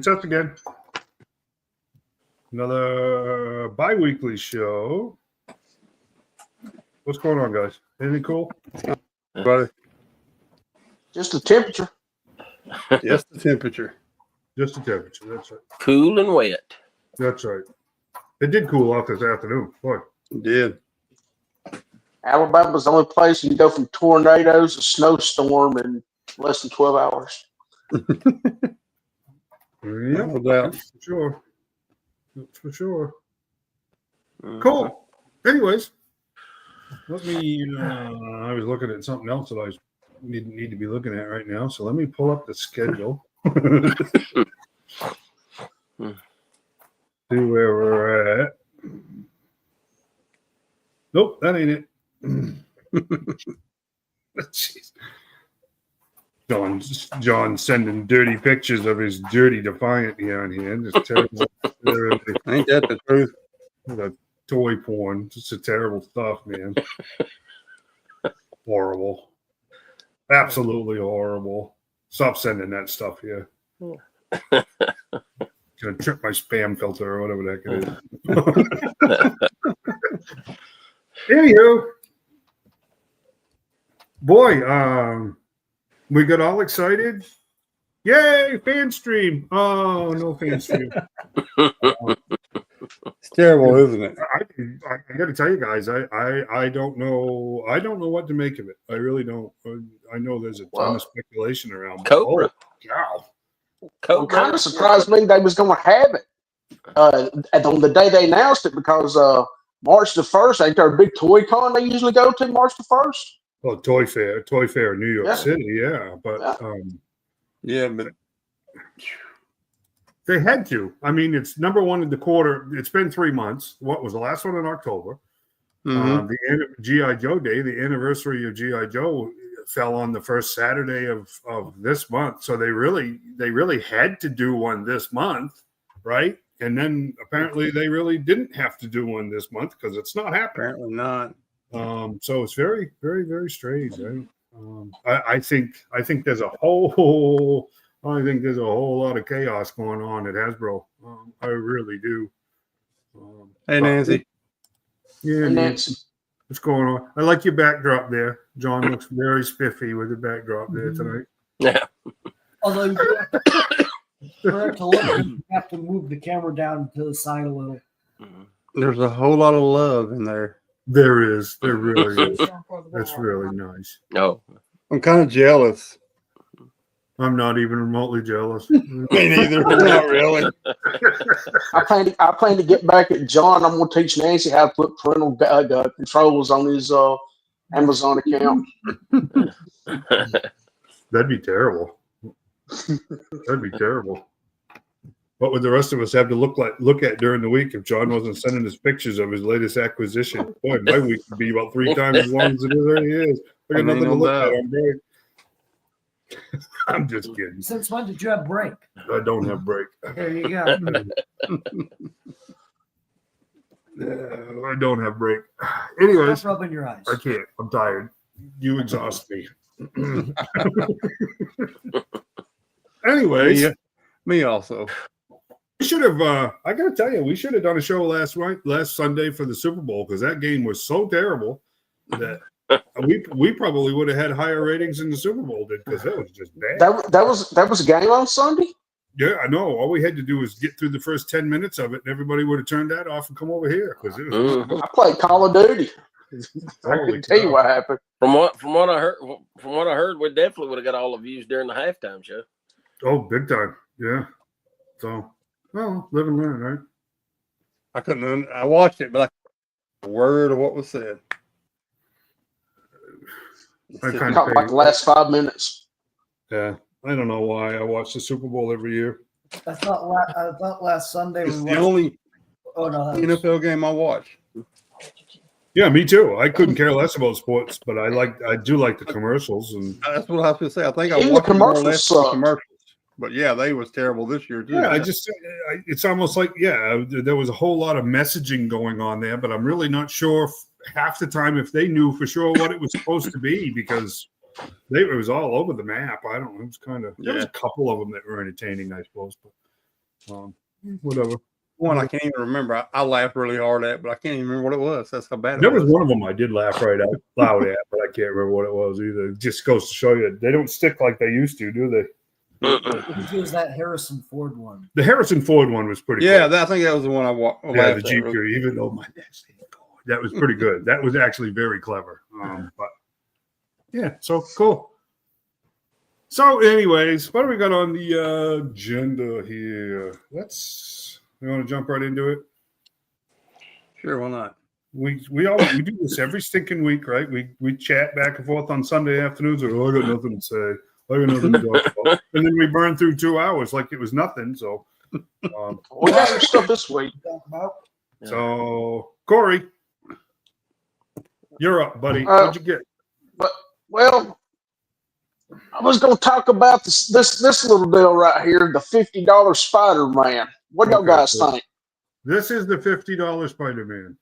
It's us again. Another bi-weekly show. What's going on, guys? Anything cool? Everybody? Just the temperature. Just the temperature. Just the temperature. That's right. Cool and wet. That's right. It did cool off this afternoon. Boy. It did. Alabama's the only place you can go from tornadoes to snowstorm in less than 12 hours. Yeah, No doubt. that's for sure. That's for sure. Mhm. Cool. Anyways, let me. I was looking at something else that I need to be looking at right now. So let me pull up the schedule. See where we're at. Nope, that ain't it. Jeez. John sending dirty pictures of his dirty Defiant here on here. Just terrible. Ain't that the truth? The toy porn. Just a terrible stuff, man. Horrible. Absolutely horrible. Stop sending that stuff here. Gonna trip my spam filter or whatever the heck it is. Anywho, boy, we got all excited. Yay, fan stream. Oh, no fan stream. It's terrible, isn't it? I got to tell you guys, I don't know what to make of it. I really don't. I know there's a ton of speculation around. Cobra. Oh, It kind of surprised me they was going to have it on the day they announced it because March the 1st, ain't there a big toy con they usually go to March the 1st? well, Toy Fair in New York City, yeah. But Yeah, but they had to. I mean, it's number one in the quarter. It's been 3 months. What was the last one in October? The G.I. Joe Day, the anniversary of G.I. Joe, fell on the first Saturday of this month. So they really had to do one this month, right? And then apparently they really didn't have to do one this month because it's not happening. apparently not. So it's very, very, very strange, right? I think there's a whole lot of chaos going on at Hasbro. I really do. Hey, Nancy. Yeah, And Nancy. What's going on? I like your backdrop there. John looks very spiffy with the backdrop there tonight. Yeah. Although for it to look, you have to move the camera down to the side a little. There's a whole lot of love in there. There is. There really is. That's really nice. No. I'm kind of jealous. I'm not even remotely jealous. Me neither. Not really. I plan to get back at John. I'm going to teach Nancy how to put parental controls on his Amazon account. That'd be terrible. That'd be terrible. What would the rest of us have to look at during the week if John wasn't sending us pictures of his latest acquisition? Boy, my week would be about 3 times as long as it already is. I got nothing to look at. I'm great. I'm just kidding. Since when did you have break? I don't have break. There you go. I don't have break. Anyways, Stop rubbing your eyes. I can't. I'm tired. You exhaust me. Anyways, Me also. we should have. I got to tell you, we should have done a show last Sunday for the Super Bowl because that game was so terrible that we probably would have had higher ratings than the Super Bowl did because that was just bad. That was a game on Sunday? Yeah, I know. All we had to do was get through the first 10 minutes of it, and everybody would have turned that off and come over here because it was. I played Call of Duty. I Holy can tell you cow. what happened. From what I heard, we definitely would have got all the views during the halftime show. Oh, big time. Yeah. So, well, live and learn, right? I couldn't. I watched it, but I couldn't hear a word of what was said. I It kind caught like the last 5 minutes. Yeah. I don't know why. I watch the Super Bowl every year. I thought last Sunday It's we the only Oh no, that was, NFL game I watch. Yeah, me too. I couldn't care less about sports, but I do like the commercials and That's what I was going to say. I think I Even the watched more or commercials less the suck. commercials. But yeah, they was terrible this year too. yeah, it's almost like there was a whole lot of messaging going on there, but I'm really not sure half the time if they knew for sure what it was supposed to be because it was all over the map. I don't know. It was kind of there was a couple of them that were entertaining, I suppose, but Whatever. One I can't even remember. I laughed really hard at, but I can't even remember what it was. That's how bad it There was was. one of them I did laugh right out loud at, but I can't remember what it was either. It just goes to show you they don't stick like they used to, do they? It was that Harrison Ford one. The Harrison Ford one was pretty Yeah, cool. I think that was the one I Yeah, the laughed Jeep at. Crew, even though my neck's that was pretty good. That was actually very clever. But yeah, so cool. So, anyways, what do we got on the agenda here? We want to jump right into it. Sure, why not? We do this every stinking week, right? We chat back and forth on Sunday afternoons. I got nothing to say. I got nothing to talk about. And then we burn through 2 hours like it was nothing. So We got some stuff this week. So Corey, you're up, buddy. What'd you get? Well, I was going to talk about this little deal right here, the $50 Spider-Man. What y'all guys think? This is the $50 Spider-Man.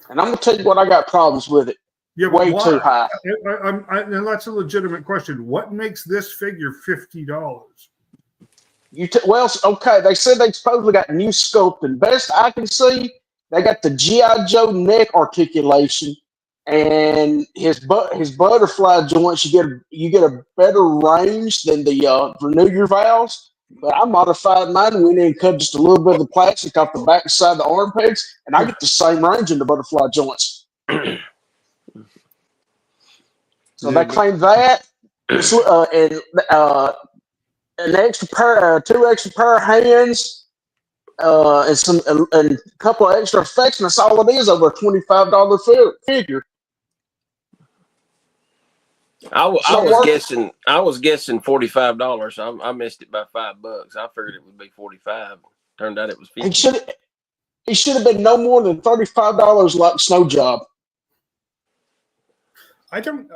And I'm going to tell you what, I got problems with it. Yeah, Way too high. And that's a legitimate question. What makes this figure $50? Well, okay, they said they supposedly got new sculpting. Best I can see, they got the G.I. Joe neck articulation and his butterfly joints. You get a better range than the Renew Your Vows. But I modified mine, went in and cut just a little bit of the plastic off the back side of the armpits, and I get the same range in the butterfly joints. So they claim that, and an extra pair, 2 extra pair of hands, and a couple of extra effects, and that's all it is over a $25 figure. I was guessing $45. I missed it by $5. I figured it would be 45. Turned out it was 50. It should have been no more than $35 like Snow Job. I don't.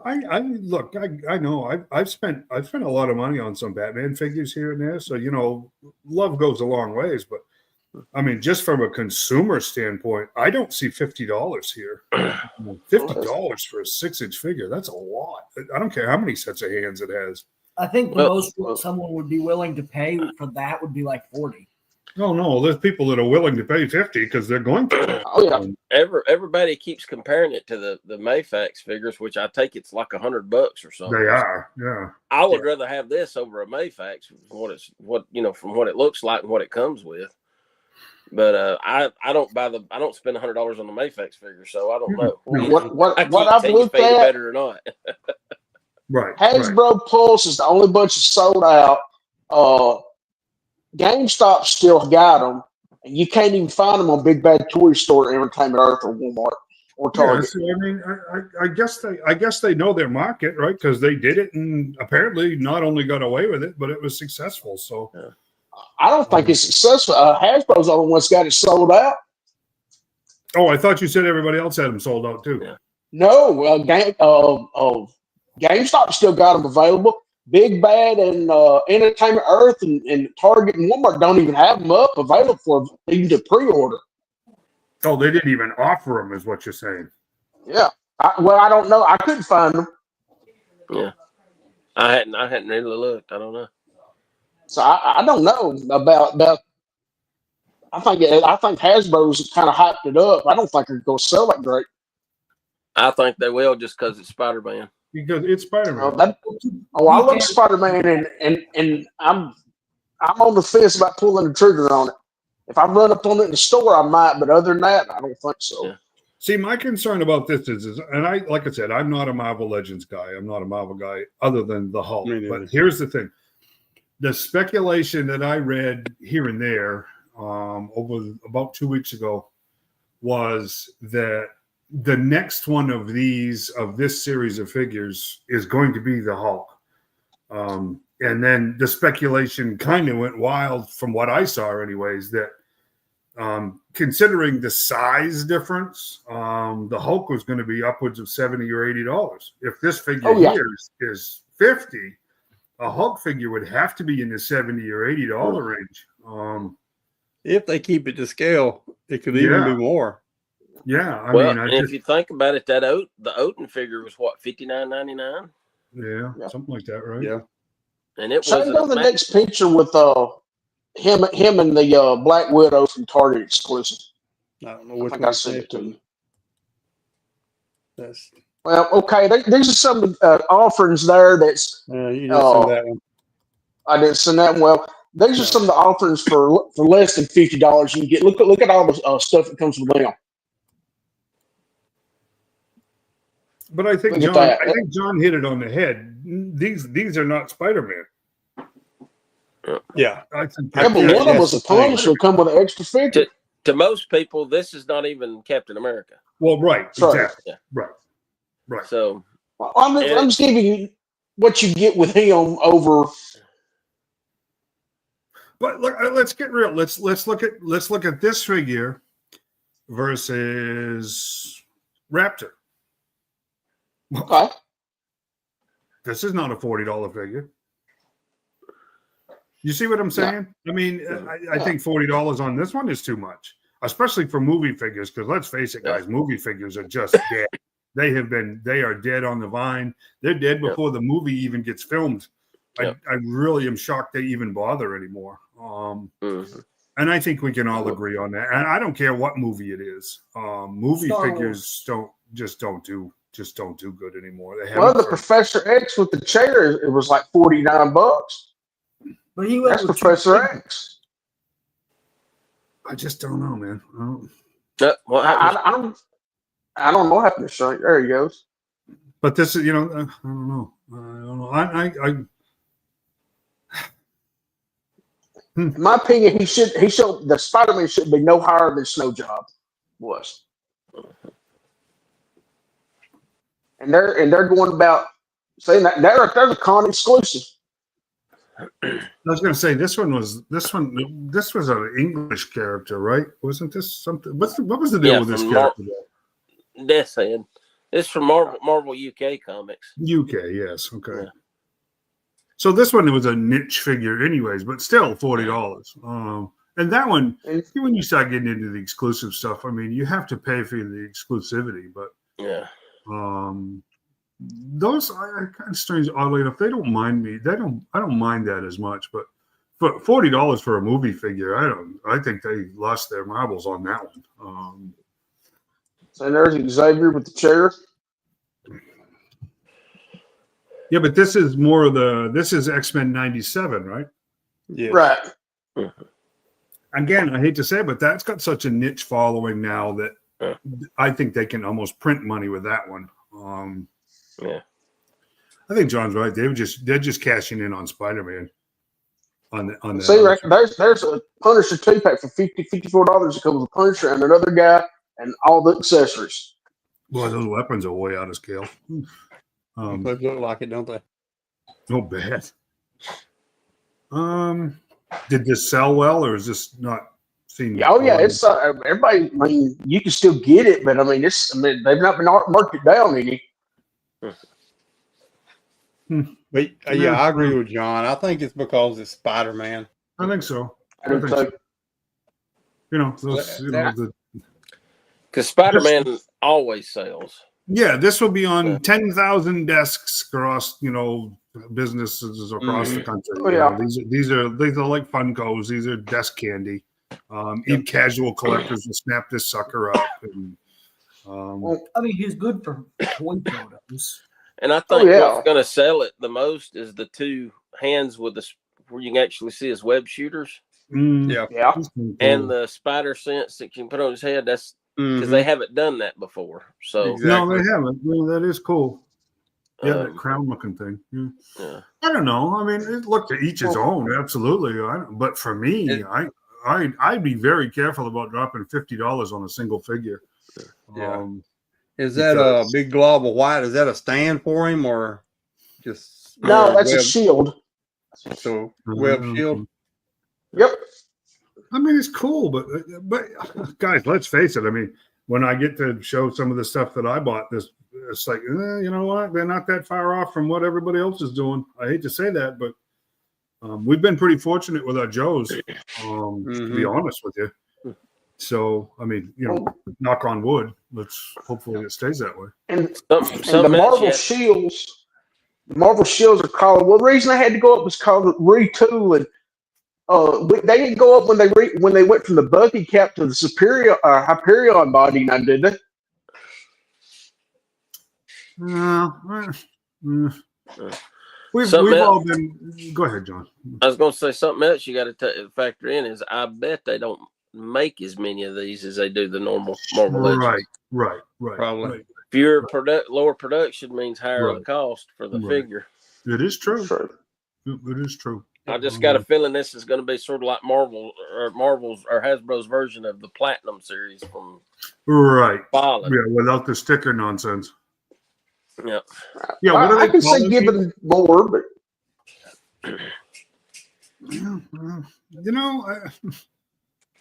I look. I know. I've spent a lot of money on some Batman figures here and there. So love goes a long ways. But I mean, just from a consumer standpoint, I don't see $50 here. $50 for a 6-inch figure. That's a lot. I don't care how many sets of hands it has. I think the most someone would be willing to pay for that would be like 40. No, there's people that are willing to pay 50 because they're going to. Oh yeah. Everybody keeps comparing it to the Mayfax figures, which I take it's like $100 or something. They are, yeah. I would rather have this over a Mayfax, from what it looks like and what it comes with. But I don't spend $100 on the Mayfax figure, so I don't know. What I've looked at better or not. Right. Hasbro Pulse is the only bunch that's sold out. GameStop still got them, and you can't even find them on Big Bad Toy Store, Entertainment Earth, or Walmart or Target. Yeah, so, I mean, I guess they know their market, right? Because they did it, and apparently not only got away with it, but it was successful. So I don't think it's successful. Hasbro's the only one's got it sold out. Oh, I thought you said everybody else had them sold out too. Yeah. No, GameStop still got them available. Big Bad and Entertainment Earth and Target and Walmart don't even have them up available for even to pre-order. Oh, they didn't even offer them, is what you're saying? Yeah. I don't know. I couldn't find them. Yeah. I hadn't really looked. I don't know. So I don't know about. I think Hasbro's kind of hyped it up. I don't think they're going to sell it great. I think they will just because it's Spider-Man. Because it's Spider-Man. I love Spider-Man, and I'm on the fence about pulling the trigger on it. If I run up on it in the store, I might, but other than that, I don't think so. Yeah. See, my concern about this is, and like I said, I'm not a Marvel Legends guy. I'm not a Marvel guy other than the Hulk. But here's the thing: the speculation that I read here and there over about 2 weeks ago was that the next one of this series of figures is going to be the Hulk. And then the speculation kind of went wild from what I saw anyways, that considering the size difference, the Hulk was going to be upwards of $70 or $80. If this figure here is $50, a Hulk figure would have to be in the $70 or $80 range. If they keep it to scale, it could even be more. Yeah, I mean, if you think about it, the Odin figure was what, $59.99? Yeah, something like that, right? Yeah. and it Show wasn't. the next picture with him and the Black Widow from Target exclusive. I don't know I which think one I sent it to you. That's, Well, okay. These are some offerings there. That's you didn't send that one. I didn't send that one. Well, these are some of the offerings for less than $50. You can get look at all the stuff that comes with them. But I think Look at that. John hit it on the head. These are not Spider-Man. Yeah. I think Yeah, but one of them was a Punisher, come with an extra figure. To most people, this is not even Captain America. Well, right, Sorry. exactly, Yeah. right. So I'm just giving you what you get with him over. But look, let's get real. Let's look at this figure versus Raptor. Okay. This is not a $40 figure. You see what I'm saying? Yeah. I mean, I think $40 on this one is too much, especially for movie figures. Because let's face it, guys, movie figures are just dead. They are dead on the vine. They're dead before the movie even gets filmed. I really am shocked they even bother anymore. And I think we can all agree on that. And I don't care what movie it is. Movie figures don't do good anymore. The Professor X with the chair, it was like $49. But he went That's Professor X. I just don't know, man. I don't know what happened to Shrink. There he goes. But this is, I don't know. In my opinion, the Spider-Man should be no higher than Snow Job was. And they're going about saying that there's a con exclusive. I was going to say this was an English character, right? Wasn't this something? What was the deal with this character? Death's Head. It's from Marvel UK Comics. UK, yes, okay. Yeah. So this one was a niche figure, anyways, but still $40. And that one, when you start getting into the exclusive stuff, I mean, you have to pay for the exclusivity, but those are kind of strange. Oddly enough, they don't mind me. I don't mind that as much. But for $40 for a movie figure, I think they lost their marbles on that one. So there's Xavier with the chair. Yeah, but this is more of this is X-Men 97, right? Yeah. Right. Again, I hate to say it, but that's got such a niche following now that I think they can almost print money with that one. I think John's right. They're just cashing in on Spider-Man. On that. See, there's a Punisher 2-pack for $54. It comes with a Punisher and another guy and all the accessories. Boy, those weapons are way out of scale. They look like it, don't they? No bad. Did this sell well, or is this not seen? Oh yeah, it's everybody. I mean, you can still get it, but I mean, they've not been marked it down any. But I agree with John. I think it's because it's Spider-Man. I think so. Because Spider-Man always sells. Yeah, this will be on 10,000 desks across, businesses across the country. Oh, yeah. These are like Funkos. These are desk candy. Even casual collectors will snap this sucker up. And, he's good for toy photos. And I think what's going to sell it the most is the two hands where you can actually see his web shooters. Yeah. And the spider sense that you can put on his head. That's because they haven't done that before. So No, they haven't. Well, that is cool. Yeah, that crown looking thing. Yeah. I don't know. I mean, it looked to each his own. Absolutely. But for me, I'd be very careful about dropping $50 on a single figure. Yeah. Is that a big glob of white? Is that a stand for him or just? No, that's a shield. So web shield. Yep. I mean, it's cool, but guys, let's face it. I mean, when I get to show some of the stuff that I bought, it's like, you know what? They're not that far off from what everybody else is doing. I hate to say that, but we've been pretty fortunate with our Joes, to be honest with you. So, I mean, knock on wood. Hopefully it stays that way. And the Marvel shields, Marvel shields are called. Well, the reason I had to go up was called retooling. They didn't go up when they went from the Bucky cap to the Superior Hyperion body. Now, did they? We've Something all else. been. Go ahead, John. I was going to say something else you got to factor in is I bet they don't make as many of these as they do the normal Marvel Legends. Right. Probably. Right. Fewer lower production means higher the cost for the figure. It is true. Sure. It is true. I just got a feeling this is going to be sort of like Marvel's or Hasbro's version of the Platinum series from McFarlane. Yeah, without the sticker nonsense. Yeah. Yeah, what do I they can call say it? giving more, but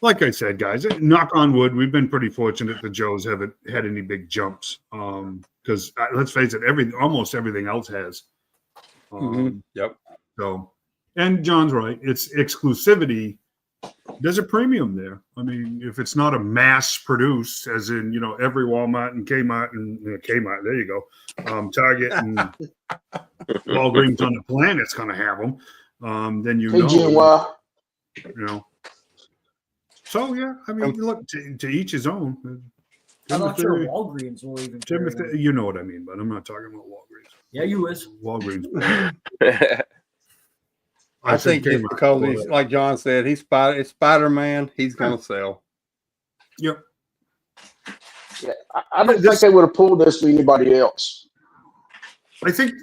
like I said, guys, knock on wood, we've been pretty fortunate the Joes haven't had any big jumps. Because let's face it, almost everything else has. Yep. So, and John's right. It's exclusivity. There's a premium there. I mean, if it's not a mass produced, as in every Walmart and Kmart and Kmart, there you go, Target and Walgreens on the planet's going to have them. Then So yeah, I mean, look, to each his own. I'm not sure Walgreens will even. Timothy, you know what I mean, but I'm not talking about Walgreens. Yeah, you is. Walgreens. I think it's because he's, like John said, it's Spider-Man. He's going to sell. Yep. Yeah, I don't think they would have pulled this for anybody else. I think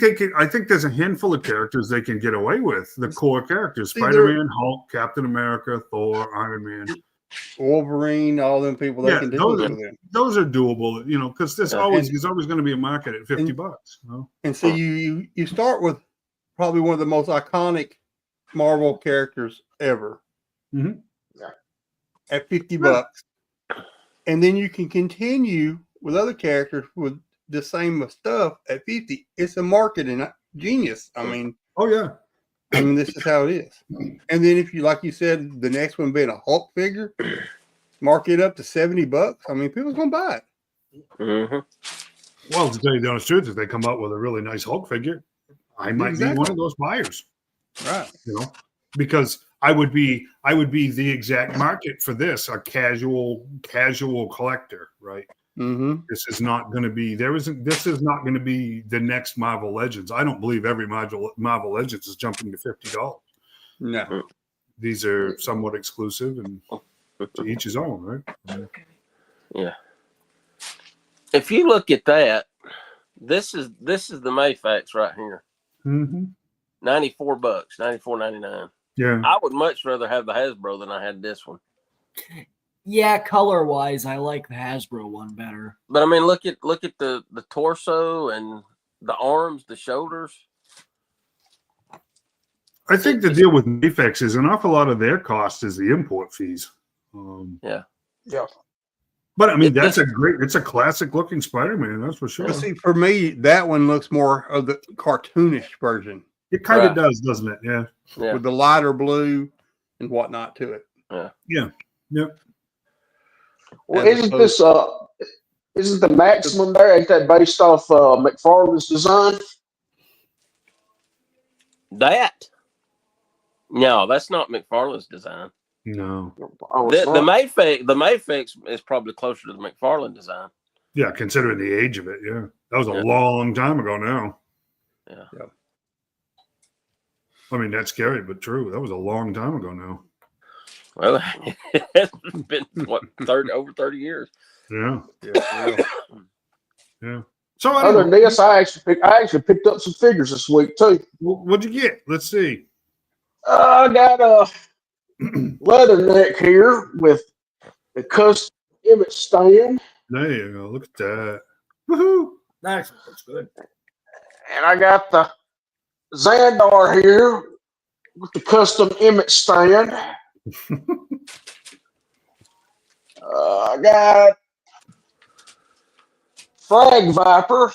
they can. I think there's a handful of characters they can get away with. The core characters: Spider-Man, Hulk, Captain America, Thor, Iron Man, Wolverine, all them people. They can do those are doable. Because there's always going to be a market at $50. And so you start with probably one of the most iconic Marvel characters ever at $50, and then you can continue with other characters with the same stuff at 50. It's a marketing genius. I mean, this is how it is. And then if you, like you said, the next one being a Hulk figure, mark it up to $70. I mean, people's gonna buy it. Well, to tell you the honest truth, if they come out with a really nice Hulk figure, I might be one of those buyers. Right. Because I would be the exact market for this, a casual collector, right? This is not going to be this is not going to be the next Marvel Legends. I don't believe every Marvel Legends is jumping to $50. No. These are somewhat exclusive and to each his own, right? Yeah. If you look at that, this is the Mayfax right here. $94, $94.99. Yeah. I would much rather have the Hasbro than I had this one. Yeah, color wise, I like the Hasbro one better. But I mean, look at the torso and the arms, the shoulders. I think the deal with Mayfax is an awful lot of their cost is the import fees. Yeah. But I mean, it's a classic looking Spider-Man, that's for sure. But see, for me, that one looks more of the cartoonish version. It kind of does, doesn't it? Yeah. With the lighter blue and whatnot to it. Yeah. Yep. Well, isn't the Maximum there? Ain't that based off McFarlane's design? No, that's not McFarlane's design. No. The Mayfax is probably closer to the McFarlane design. Yeah, considering the age of it. Yeah, that was a long time ago now. Yeah. I mean, that's scary, but true. That was a long time ago now. Well, it's been over 30 years. Yeah. Yeah. So other than this, I actually picked up some figures this week too. What'd you get? Let's see. I got a leather neck here with the custom Emmett stand. There you go. Look at that. Woohoo! Nice. That's good. And I got the Xandar here with the custom Emmett stand. I got Frag Viper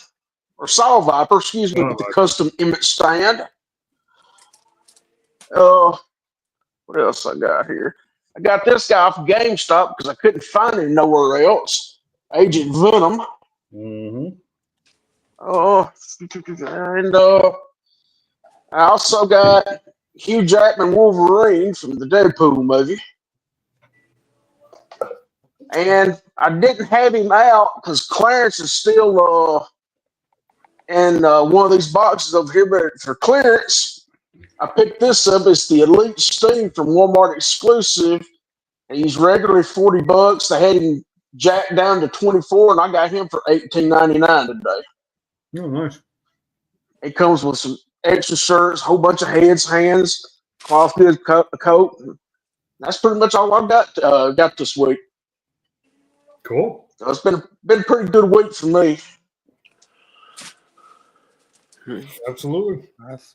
or Saw Viper, excuse me, with the custom Emmett stand. What else I got here? I got this guy off GameStop because I couldn't find him nowhere else. Agent Venom. Oh, and I also got Hugh Jackman Wolverine from the Deadpool movie. And I didn't have him out because Clarence is still in one of these boxes over here, but for clearance, I picked this up. It's the Elite Steam from Walmart exclusive. He's regularly $40. They had him jacked down to 24, and I got him for $18.99 today. Oh, nice. It comes with some extra shirts, a whole bunch of heads, hands, cloth goods, coat. That's pretty much all I've got this week. Cool. So it's been a pretty good week for me. Absolutely. Nice.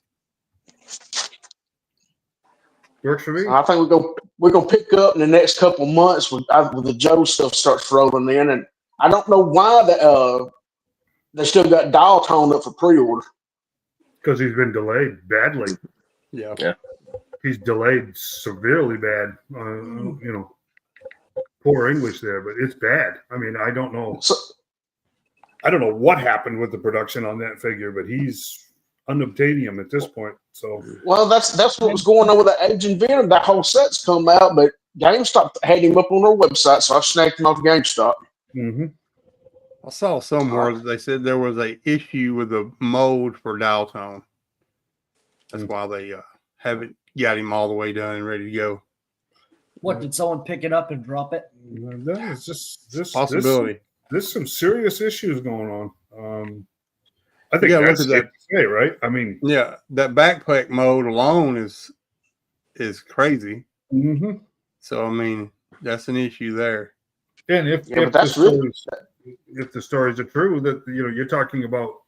Works for me. I think we're gonna pick up in the next couple months with the Joe stuff starts rolling in, and I don't know why they still got Dial Tone up for pre-order. Because he's been delayed badly. Yeah. He's delayed severely bad. Poor English there, but it's bad. I mean, I don't know. I don't know what happened with the production on that figure, but he's unobtainium at this point. So, well, that's what was going on with the Agent Venom. That whole set's come out, but GameStop had him up on their website, so I snagged him off GameStop. mm-hmm. I saw somewhere that they said there was a issue with the mold for Dial Tone. That's why they haven't got him all the way done and ready to go. What, did someone pick it up and drop it? That is just this Possibility. There's some serious issues going on. I think Yeah, that's look at safe to say, right? I mean, yeah, that backpack mode alone is crazy. mm-hmm. So I mean, that's an issue there. And if the stories are true, that you're talking about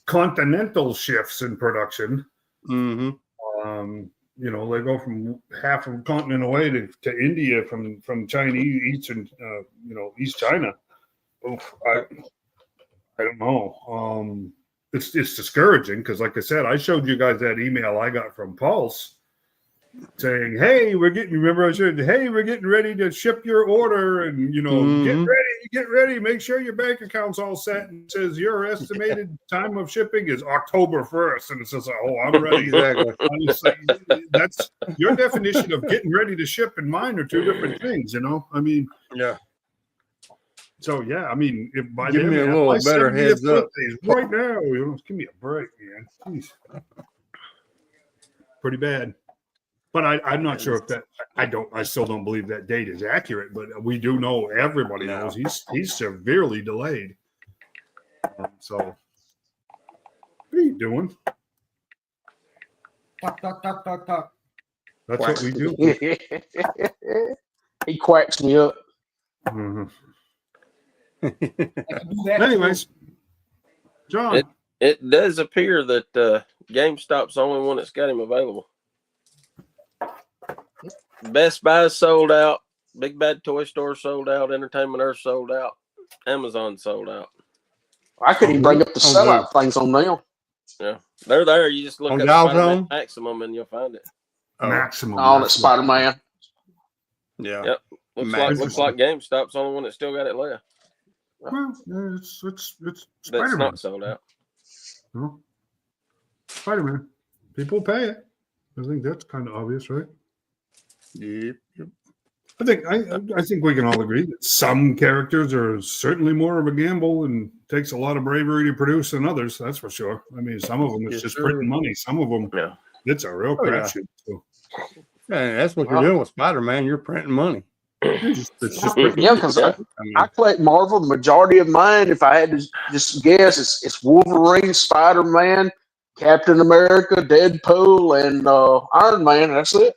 continental shifts in production. Mm-hmm. They go from half of a continent away to India from Chinese East China. Oof, I don't know. It's discouraging because, like I said, I showed you guys that email I got from Pulse saying, "Hey, we're getting ready to ship your order, and get ready, make sure your bank account's all set." And it says your estimated time of shipping is October 1st, and it says, "Oh, I'm ready." Exactly. That's your definition of getting ready to ship and mine are two different things. I mean, Yeah. So yeah, I mean, if by give then me a my little better 70th heads up birthday is right now, give me a break, man. Jeez. Pretty bad. But I'm not sure if that. I still don't believe that date is accurate. But we do know, everybody knows he's severely delayed. So, what are you doing? Talk. That's what we do. He quacks me up. Mm-hmm. I can do that. Anyways, John. It does appear that GameStop's the only one that's got him available. Best Buy sold out. Big Bad Toy Store sold out. Entertainment Earth sold out. Amazon sold out. I couldn't even bring up the sellout things on them. Yeah, they're there. You just look On up Dial Spider-Man Tone? Maximum and you'll find it. Maximum. On at Spider-Man. Yeah. Yep. Looks like GameStop's the only one that still got it left. Well, it's That's Spider-Man. not sold out. Spider-Man. People pay it. I think that's kind of obvious, right? Yep. I think we can all agree that some characters are certainly more of a gamble and takes a lot of bravery to produce than others. That's for sure. I mean, some of them it's just printing money. Some of them, it's a real crapshoot. So. Yeah, that's what you're doing with Spider-Man. You're printing money. It's just Yeah, because I collect Marvel. The majority of mine, if I had to just guess, it's Wolverine, Spider-Man, Captain America, Deadpool, and Iron Man. That's it.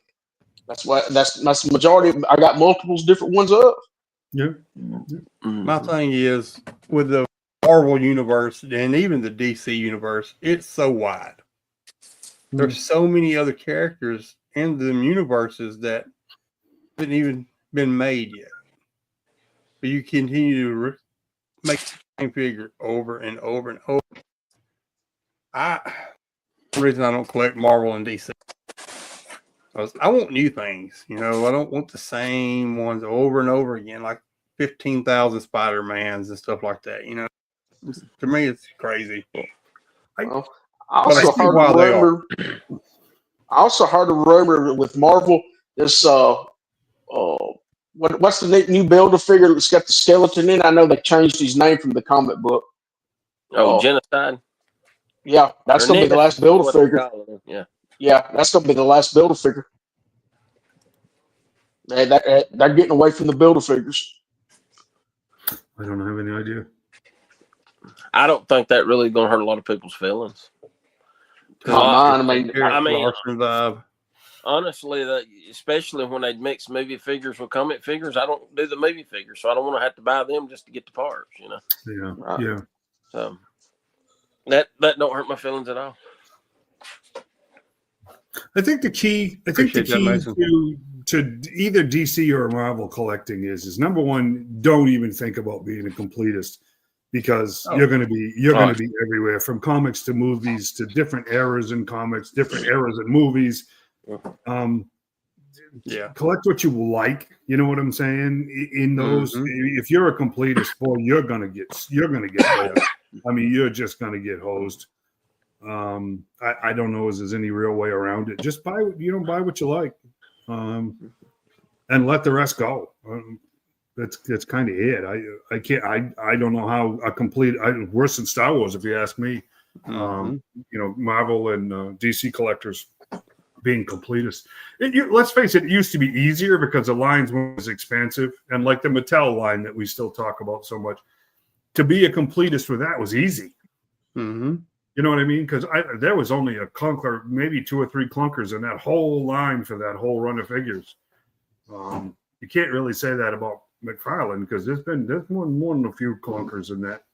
That's the majority. I got multiples, different ones up. Yeah. My thing is with the Marvel universe and even the DC universe, it's so wide. There's so many other characters in the universes that haven't even been made yet. But you continue to make the same figure over and over and over. The reason I don't collect Marvel and DC. I want new things, I don't want the same ones over and over again, like 15,000 Spider-Mans and stuff like that, To me, it's crazy. Well, I see why they are. I also heard a rumor with Marvel. This what's the new Builder figure that's got the skeleton in? I know they changed his name from the comic book. Genocide. Yeah, that's gonna be the last Builder figure. Yeah, that's gonna be the last Builder figure. They're getting away from the Builder figures. I don't have any idea. I don't think that really going to hurt a lot of people's feelings. I mean, honestly, especially when they mix movie figures with comic figures, I don't do the movie figures, so I don't want to have to buy them just to get the parts. Yeah, right. yeah. So that don't hurt my feelings at all. I think the key to either DC or Marvel collecting is number one, don't even think about being a completist, because you're going to be everywhere, from comics to movies to different eras in comics, different eras in movies. Collect what you like. You know what I'm saying? In those, if you're a completist, boy, you're gonna get hosed. I mean, you're just gonna get hosed. I don't know if there's any real way around it. Just buy what you like, and let the rest go. That's kind of it. I don't know how a complete worse than Star Wars, if you ask me. Marvel and DC collectors being completists. Let's face it, it used to be easier because the lines was expansive, and like the Mattel line that we still talk about so much. To be a completist with that was easy. You know what I mean? Because there was only a clunker, maybe 2 or 3 clunkers in that whole line for that whole run of figures. You can't really say that about McFarlane, because there's more than a few clunkers in that.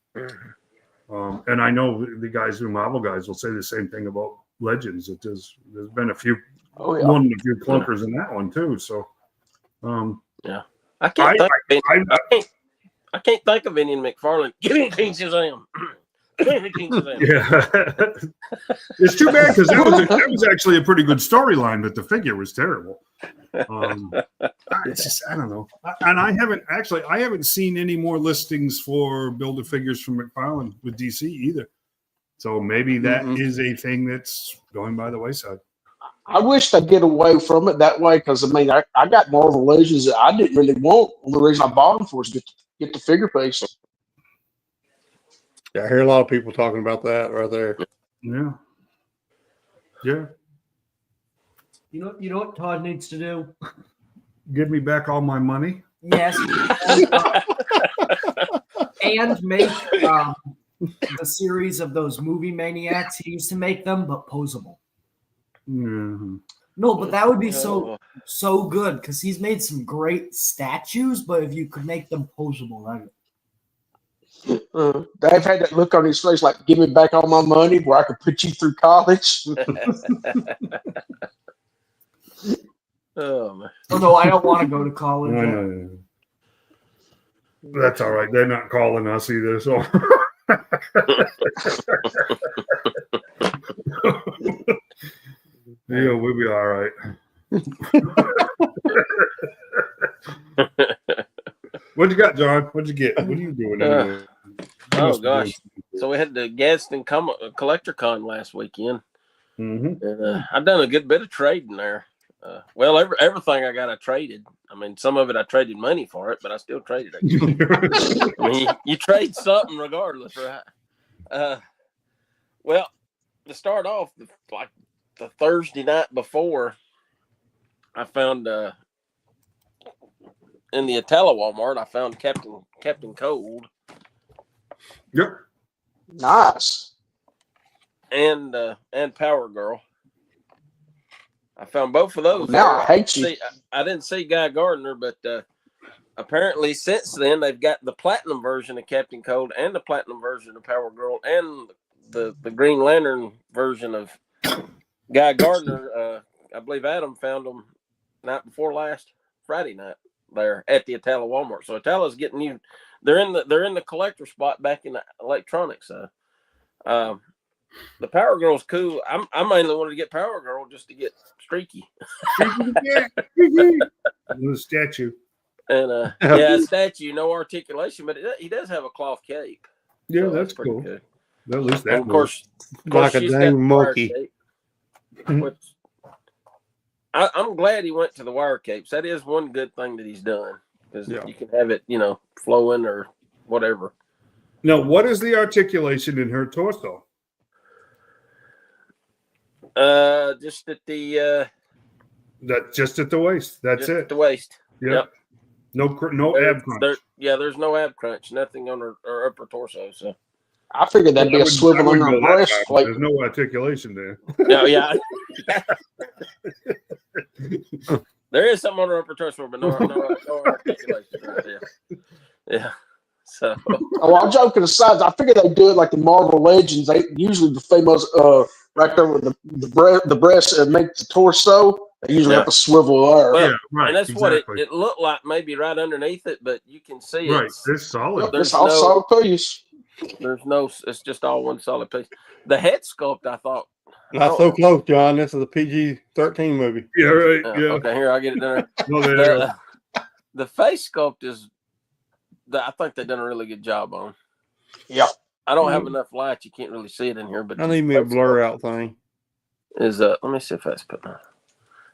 And I know the guys who Marvel guys will say the same thing about Legends. There's been a few, more than a few clunkers in that one too. So, I can't think of any in McFarlane. Give me King's Museum. Yeah, it's too bad, because that was actually a pretty good storyline, but the figure was terrible. It's just, I don't know, and I haven't seen any more listings for Builder figures from McFarlane with DC either. So maybe that is a thing that's going by the wayside. I wish they'd get away from it that way, because I mean, I got Marvel Legends that I didn't really want. The reason I bought them for is get the figure piece. Yeah, I hear a lot of people talking about that right there. Yeah. Yeah. You know what Todd needs to do? Give me back all my money. Yes. And make the series of those movie maniacs. He used to make them, but posable. No, but that would be so good, because he's made some great statues, but if you could make them posable, Dave had that look on his face like, give me back all my money where I could put you through college. Oh, man. Oh, no, I don't want to go to college. No. That's all right. They're not calling us either, so. Yeah, we'll be all right. What you got, John? What'd you get? What are you doing? Oh gosh! So we had the Gadsden Collector Con last weekend, and I've done a good bit of trading there. Well, everything I got, I traded. I mean, some of it I traded money for it, but I still traded it. I mean, you trade something regardless, right? Well, to start off, like the Thursday night before, I found in the Itala Walmart, I found Captain Cold. Yep. Nice. And Power Girl. I found both of those. Now I hate you. I didn't see Guy Gardner, but apparently since then they've got the platinum version of Captain Cold and the platinum version of Power Girl and the Green Lantern version of Guy Gardner. I believe Adam found them night before last, Friday night, there at the Itala Walmart. So Itala's getting you. They're in the collector spot back in the electronics. The Power Girl's cool. I mainly wanted to get Power Girl just to get Streaky. The statue. And statue, no articulation, but he does have a cloth cape. Yeah, so that's pretty cool. good. At least that. And of course, like a she's got dang the wire monkey. cape, which I'm glad he went to the wire capes. That is one good thing that he's done, because you can have it, flowing or whatever. Now, what is the articulation in her torso? Just at the Just at the waist. That's just it. at the waist. Yep. No ab crunch. There's no ab crunch. Nothing on her upper torso. So I figured that'd be a swivel under her breastplate. There's no articulation there. No, yeah. There is something on her upper torso, but no articulation right there. Yeah. So. Oh, I'm joking aside. I figured they do it like the Marvel Legends. They usually the famous right there with the breast and make the torso. They usually have a swivel there. Well, right. And that's what it looked like, maybe right underneath it, but you can see right. It's solid. It's all solid piece. It's just all one solid piece. The head sculpt, I thought. Not so close, John. This is a PG-13 movie. Yeah, right. Yeah. Okay, here, I'll get it done. The face sculpt is, I think they've done a really good job on. Yeah. I don't have enough light. You can't really see it in here, but I need me a blur out thing. Let me see if that's put on.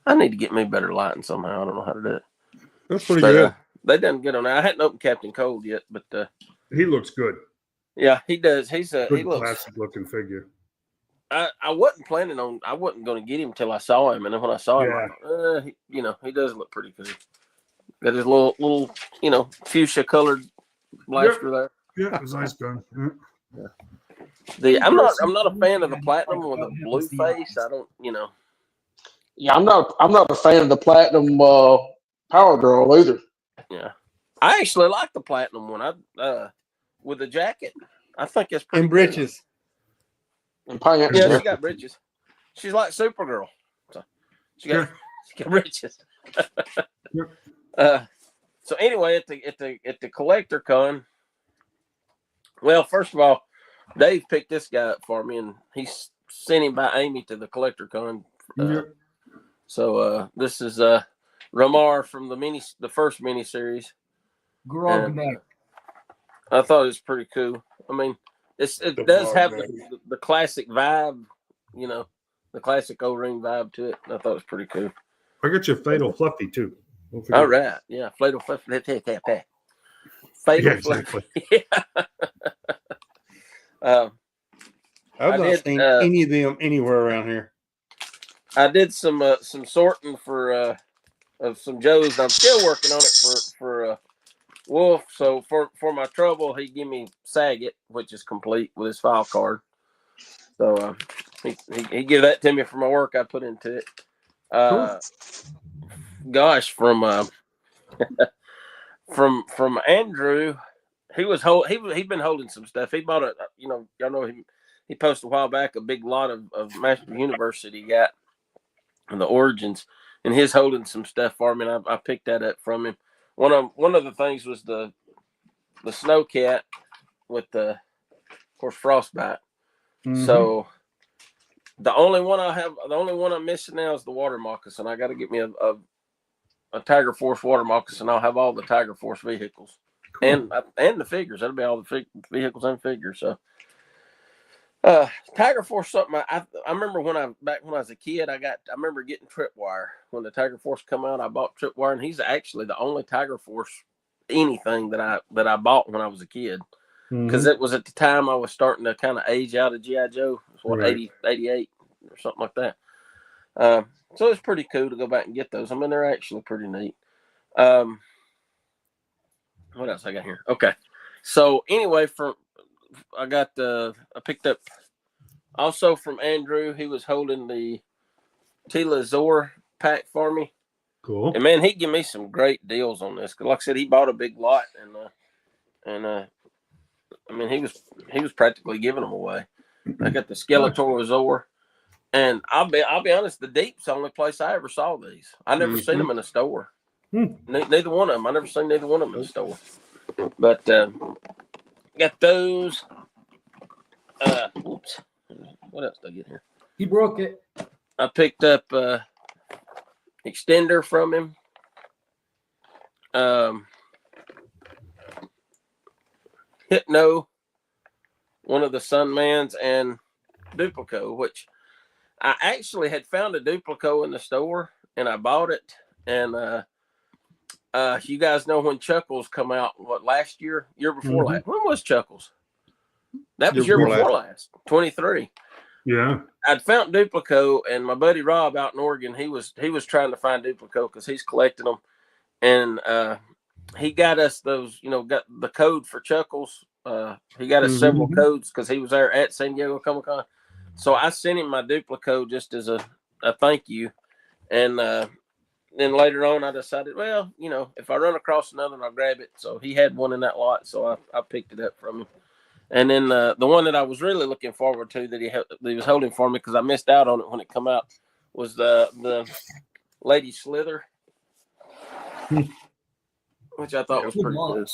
I need to get me better lighting somehow. I don't know how to do it. That's pretty good. They done good on that. I hadn't opened Captain Cold yet, but he looks good. Yeah, he does. He looks classic looking figure. I wasn't planning on. I wasn't going to get him until I saw him, and then when I saw him, I thought, he does look pretty good. Got his little fuchsia colored blaster there. Yeah, his nice gun. Yeah. I'm not a fan of the platinum with a blue face. I don't. Yeah, I'm not a fan of the platinum Power Girl either. Yeah, I actually like the platinum one. With the jacket, I think it's pretty. And breeches. And pants. Yeah, she got breeches. She's like Supergirl. So she got breeches. So anyway, at the collector con, well, first of all, Dave picked this guy up for me, and he sent him by Amy to the collector con. So this is Ramar from the first miniseries. Grogneck. I thought it was pretty cool. I mean, it does have the classic vibe, the classic O-ring vibe to it. I thought it was pretty cool. I got your Fatal Fluffy too. All right, yeah, Fatal Fluffy. Fatal Fluffy. Yeah. I've not seen any of them anywhere around here. I did some sorting for of some Joes. I'm still working on it for Wolf. So for my trouble, he gave me Saget, which is complete with his file card. So he gave that to me for my work I put into it. Gosh, from Andrew, he'd been holding some stuff. He bought y'all know he posted a while back a big lot of Master University he got and the Origins, and he's holding some stuff for me, and I picked that up from him. One of the things was the Snowcat with of course Frostbite. Mm-hmm. So the only one I'm missing now is the water moccasin. I got to get me a Tiger Force water moccasin. I'll have all the Tiger Force vehicles. Cool. and the figures. That'll be all the vehicles and figures. So Tiger Force, something I remember back when I was a kid, I remember getting Tripwire. When the Tiger Force come out, I bought Tripwire, and he's actually the only Tiger Force anything that I bought when I was a kid. Because it was at the time I was starting to kind of age out of G.I. Joe. It was 88 or something like that. So it's pretty cool to go back and get those. I mean, they're actually pretty neat. What else I got here? Okay. So anyway, I picked up also from Andrew. He was holding the Tila Zor pack for me. Cool. And man, he gave me some great deals on this. Like I said, he bought a big lot, and I mean, he was practically giving them away. I got the Skeletor Zor, and I'll be honest, the Deep's the only place I ever saw these. I never seen them in a store. Neither one of them. I never seen neither one of them in a store. But got those. Oops. What else did I get here? He broke it. I picked up extender from him. Hypno. one of the Sunmans and Duplico, which I actually had found a Duplico in the store and I bought it. And you guys know when Chuckles come out, what, last year before last? When was Chuckles? That was year before last, 23. Yeah. I'd found Duplico, and my buddy Rob out in Oregon, he was trying to find Duplico because he's collecting them. And he got us those, got the code for Chuckles. He got us several codes because he was there at San Diego Comic Con. So I sent him my Duplico just as a thank you. And then later on, I decided, well, if I run across another one, I'll grab it. So he had one in that lot, so I picked it up from him. And then the one that I was really looking forward to that he was holding for me because I missed out on it when it come out was the Lady Slither, which I thought was pretty cool.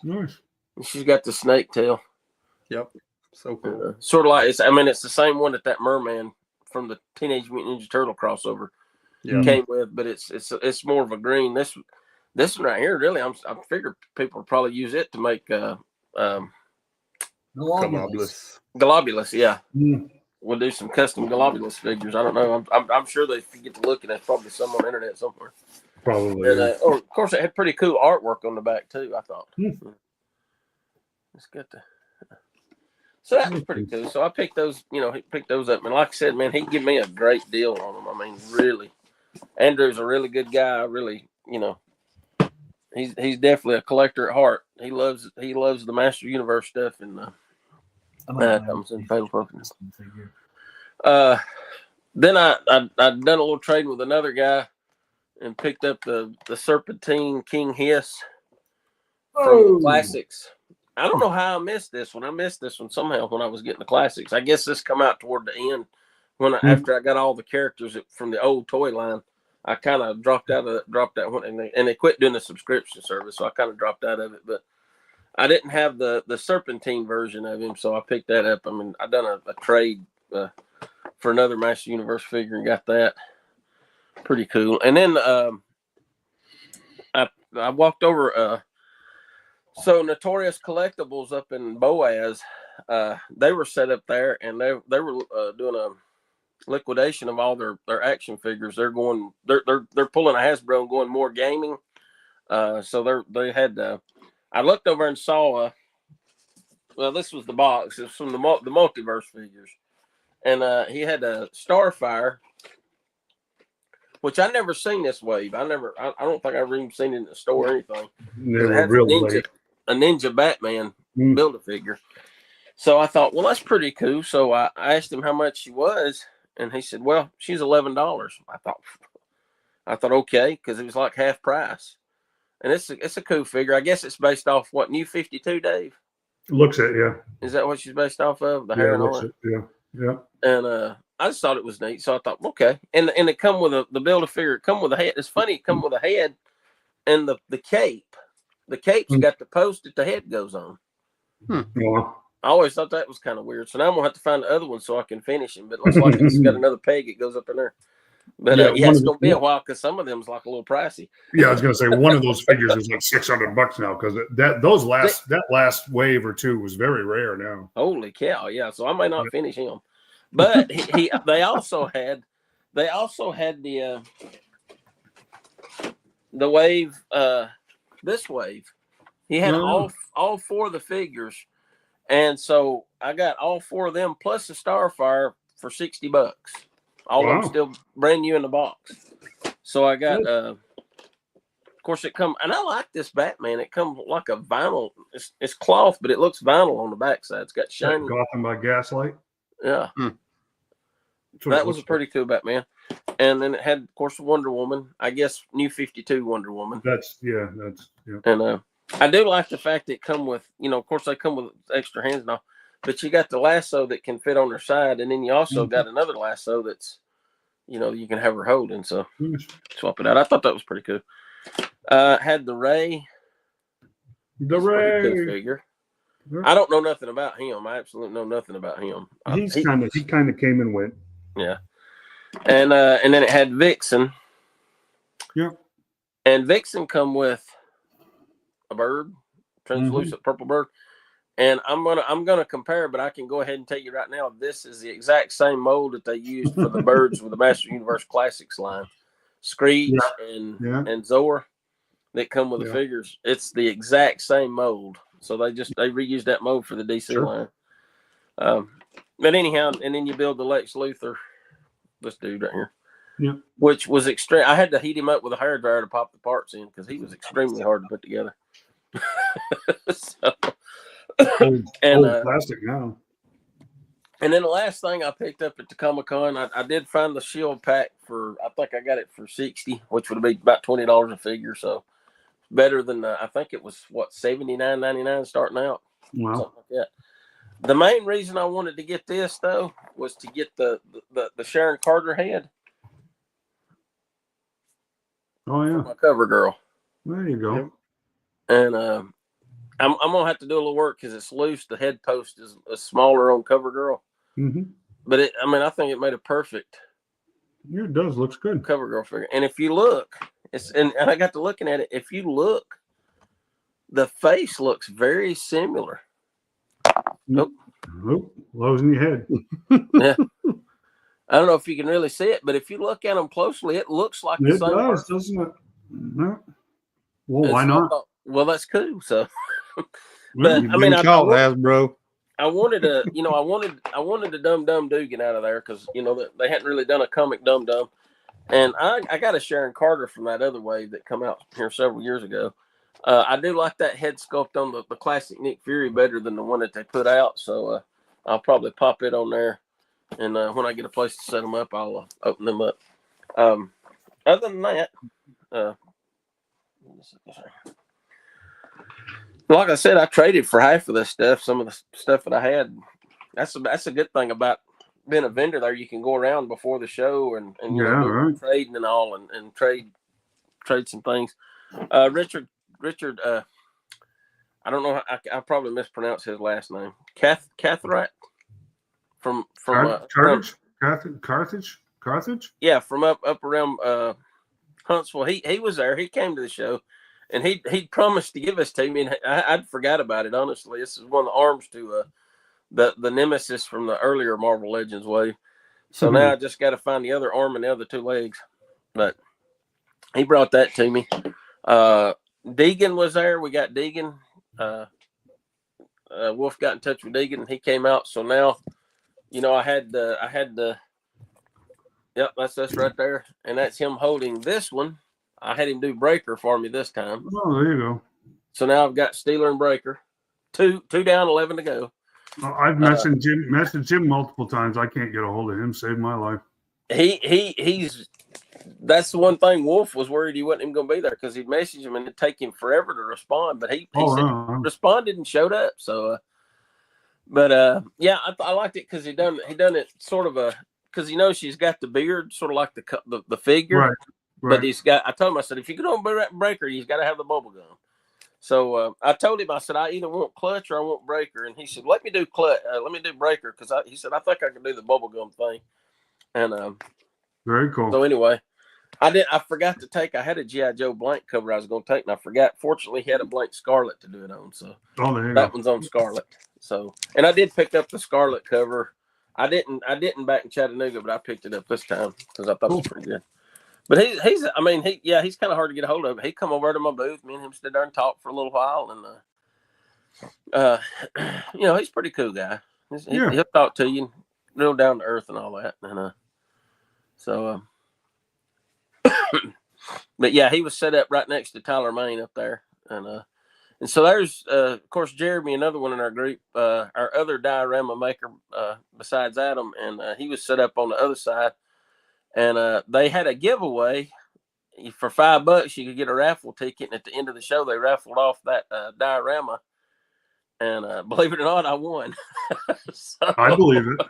Nice. She's got the snake tail. Yep. So cool. Sort of like it's the same one that Merman from the Teenage Mutant Ninja Turtle crossover came with, but it's more of a green. This one right here, really, I figure people will probably use it to make Globulus, yeah. We'll do some custom Globulus figures. I don't know. I'm sure they get to look, and there's probably some on the internet somewhere. Probably. And, of course, it had pretty cool artwork on the back too. I thought. Let's get the. So that was pretty cool. So I picked those. He picked those up, and like I said, man, he gave me a great deal on them. I mean, really, Andrew's a really good guy. Really, he's definitely a collector at heart. He loves the Master Universe stuff, and comes in Fatal Pumpkins. Then I'd done a little trading with another guy and picked up the Serpentine King Hiss from the Classics. I don't know how I missed this one. I missed this one somehow when I was getting the Classics. I guess this come out toward the end after I got all the characters from the old toy line. I kind of dropped that one, and they quit doing the subscription service, so I kind of dropped out of it. But I didn't have the Serpentine version of him, so I picked that up. I mean, I done a trade for another Master Universe figure and got that. Pretty cool. And then I walked over. So Notorious Collectibles up in Boaz, they were set up there, and they were doing a liquidation of all their action figures. They're pulling a Hasbro and going more gaming. So they had. I looked over and saw. This was the box. It's from the multiverse figures, and he had a Starfire, which I never seen this wave. I don't think I've even seen it in the store or anything. It has a ninja Batman Build-A-Figure. So I thought, well, that's pretty cool. So I asked him how much she was, and he said, well, she's $11. I thought okay, because it was like half price. And it's a cool figure. I guess it's based off what, New 52, Dave? Looks it, yeah. Is that what she's based off of? The hair and all that? Yeah. And I just thought it was neat. So I thought, okay. And it come with the Build-A-Figure. It come with a head. It's funny, it come with a head and the cape. The cape's got the post that the head goes on. Yeah. I always thought that was kind of weird. So now I'm going to have to find the other one so I can finish him. But it looks like it's got another peg that goes up in there. But it's going to be a while because some of them is like a little pricey. Yeah, I was going to say one of those figures is like $600 now because that last wave or two was very rare now. Holy cow! Yeah, so I may not finish him, but they also had the wave. This wave, he had all four of the figures, and so I got all four of them plus the Starfire for $60. All of them still brand new in the box. So I got, of course, it come, and I like this Batman. It comes like a vinyl. It's cloth, but it looks vinyl on the backside. It's got shiny. Gotham by Gaslight. Yeah, that was a pretty cool Batman. And then it had, of course, Wonder Woman. I guess New 52 Wonder Woman. And I do like the fact that it come with, of course, they come with extra hands and all. But you got the lasso that can fit on their side, and then you also got another lasso that's, you can have her holding. So swap it out. I thought that was pretty cool. Had the Ray. The Ray cool figure. I don't know nothing about him. I absolutely know nothing about him. He kind of came and went. Yeah. And then it had Vixen. Yeah. And Vixen come with a bird, translucent purple bird. And I'm gonna compare, but I can go ahead and tell you right now, this is the exact same mold that they used for the birds with the Master Universe Classics line, Screech and Zor that come with the figures. It's the exact same mold, so they reused that mold for the DC line. But anyhow, and then you build the Lex Luthor, this dude right here, which was extreme. I had to heat him up with a hairdryer to pop the parts in because he was extremely hard to put together. So, old plastic now. And then the last thing I picked up at the Comic-Con, I did find the Shield pack for, I think I got it for $60, which would be about $20 a figure. So better than I think it was what, $79.99 starting out. Wow. Something like that. The main reason I wanted to get this though was to get the Sharon Carter head. Oh yeah, my cover girl. There you go. Yep. And I'm gonna have to do a little work because it's loose. The head post is smaller on cover girl. Mm-hmm. But I think it made a perfect. Yeah, it does. Looks good. Cover girl figure. And if you look, and I got to looking at it. If you look, the face looks very similar. Nope. Losing your head. Yeah. I don't know if you can really see it, but if you look at them closely, it looks like the same. It does, doesn't it? No. Well, why not? Well, that's cool. So, but I mean, Hasbro. I wanted to, I wanted the Dum Dugan out of there because they hadn't really done a comic Dum Dum, and I got a Sharon Carter from that other wave that come out here several years ago. I do like that head sculpt on the classic Nick Fury better than the one that they put out, so I'll probably pop it on there, and when I get a place to set them up, I'll open them up. Other than that, like I said, I traded for half of this stuff. Some of the stuff that I had. That's a good thing about being a vendor there. You can go around before the show and trading and all and trade some things. Richard, I don't know. I probably mispronounced his last name. Cathrat from Carthage. Yeah, from up around Huntsville. He was there. He came to the show. And he promised to give us to me, and I'd forgot about it, honestly. This is one of the arms to the Nemesis from the earlier Marvel Legends wave. So now I just got to find the other arm and the other two legs. But he brought that to me. Deegan was there. We got Deegan. Wolf got in touch with Deegan, and he came out. So now, I had the yep, that's us right there. And that's him holding this one. I had him do Breaker for me this time. Oh, there you go. So now I've got Steeler and Breaker. Two down, 11 to go. I've messaged Jim multiple times. I can't get a hold of him. Saved my life. He's that's the one thing. Wolf was worried he wasn't even going to be there because he'd message him and it'd take him forever to respond. But he responded and showed up. So, yeah, I liked it because he done it sort of because she's got the beard, sort of like the figure. Right. But I told him, I said, if you go on Breaker, you've got to have the bubble gum. So I told him, I said, I either want Clutch or I want Breaker. And he said, let me do Breaker. Because he said, I think I can do the bubble gum thing. And very cool. So anyway, I forgot to take, I had a G.I. Joe blank cover I was going to take, and I forgot. Fortunately, he had a blank Scarlet to do it on. So that one's on Scarlet. So, and I did pick up the Scarlet cover. I didn't back in Chattanooga, but I picked it up this time because I thought it was pretty good. But he's kind of hard to get a hold of. He come over to my booth. Me and him stood there and talked for a little while, and he's a pretty cool guy. He'll talk to you, real down to earth and all that. And but yeah, he was set up right next to Tyler Main up there, and so there's of course Jeremy, another one in our group, our other diorama maker besides Adam, and he was set up on the other side. And they had a giveaway for $5. You could get a raffle ticket, and at the end of the show, they raffled off that diorama. And believe it or not, I won. I believe it.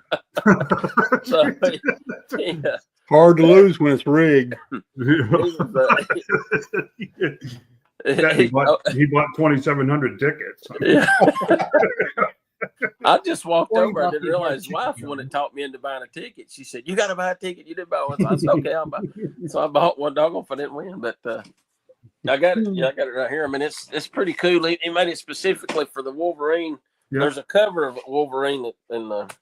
Hard to lose when it's rigged. He bought 2,700 tickets. Yeah. I just walked over. I didn't realize his wife wanted to talk me into buying a ticket. She said, "You got to buy a ticket. You didn't buy one." So I said, "Okay, I'll buy." So I bought one. Doggone if I didn't win, but I got it. Yeah, I got it right here. I mean, it's pretty cool. He made it specifically for the Wolverine There's a cover of Wolverine and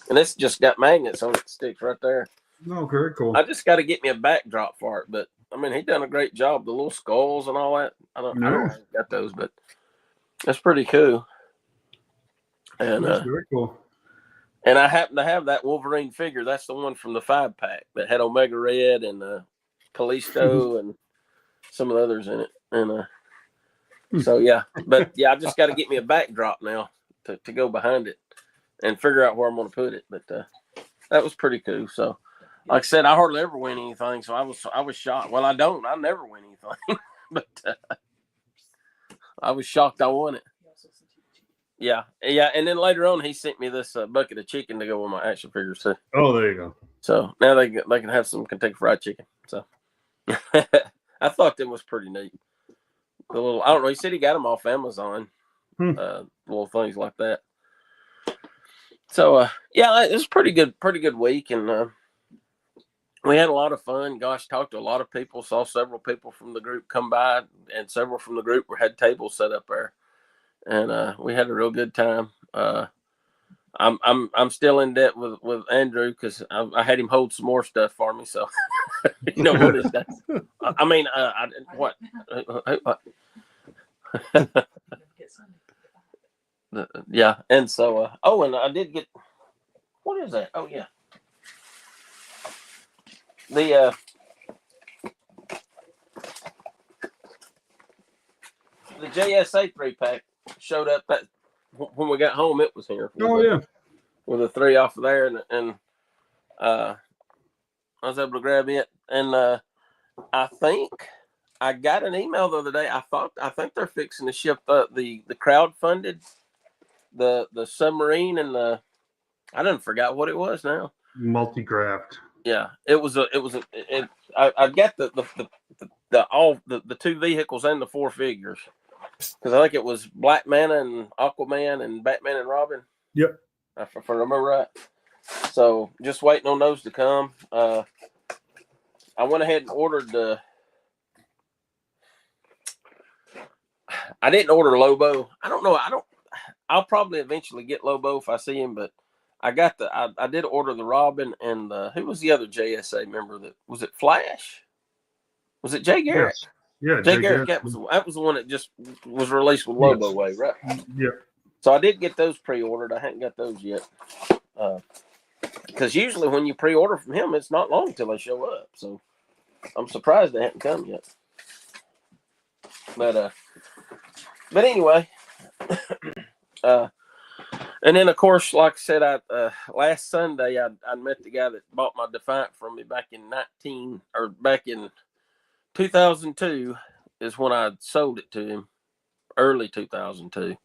it's just got magnets on it that sticks right there. No, very cool. I just got to get me a backdrop for it, but I mean, he done a great job. The little skulls and all that. I don't know if I got those, but that's pretty cool. And that's very cool. And I happen to have that Wolverine figure. That's the one from the 5-pack that had Omega Red and Callisto and some of the others in it. And so yeah, but yeah, I just got to get me a backdrop now to go behind it and figure out where I'm going to put it. But that was pretty cool. So. Like I said, I hardly ever win anything, so I was shocked. Well, I never win anything, but I was shocked I won it. Yeah. And then later on, he sent me this bucket of chicken to go with my action figures too. Oh, there you go. So now they can have some Kentucky Fried Chicken. So I thought that was pretty neat. The little, I don't know. He said he got them off Amazon, little things like that. So yeah, it was a pretty good week, and. We had a lot of fun. Gosh, talked to a lot of people. Saw several people from the group come by, and several from the group had tables set up there, and we had a real good time. I'm still in debt with Andrew because I had him hold some more stuff for me. So you know what is that? I mean, what? Yeah, and so and I did get. What is that? Oh yeah. The JSA 3-pack showed up when we got home. It was here. Oh yeah, with the 3 off of there, and I was able to grab it. And I think I got an email the other day. I think they're fixing to ship the crowdfunded the submarine and I didn't forgot what it was now. Multi-graft. Yeah, I got the 2 vehicles and the 4 figures because I think it was Black Manta and Aquaman and Batman and Robin. Yep, if I remember right. So just waiting on those to come. I went ahead and ordered I didn't order Lobo. I don't know. I'll probably eventually get Lobo if I see him, but. I got I did order the Robin and who was the other JSA member was it Flash? Was it Jay Garrick? Yes. Yeah, Jay Garrick. That was the one that just was released with Lobo Way, right? Yeah. So I did get those pre-ordered. I hadn't got those yet. Because usually when you pre-order from him, it's not long till they show up. So I'm surprised they hadn't come yet. But anyway, and then, of course, like I said, last Sunday I met the guy that bought my Defiant from me back in 2002 is when I sold it to him, early 2002.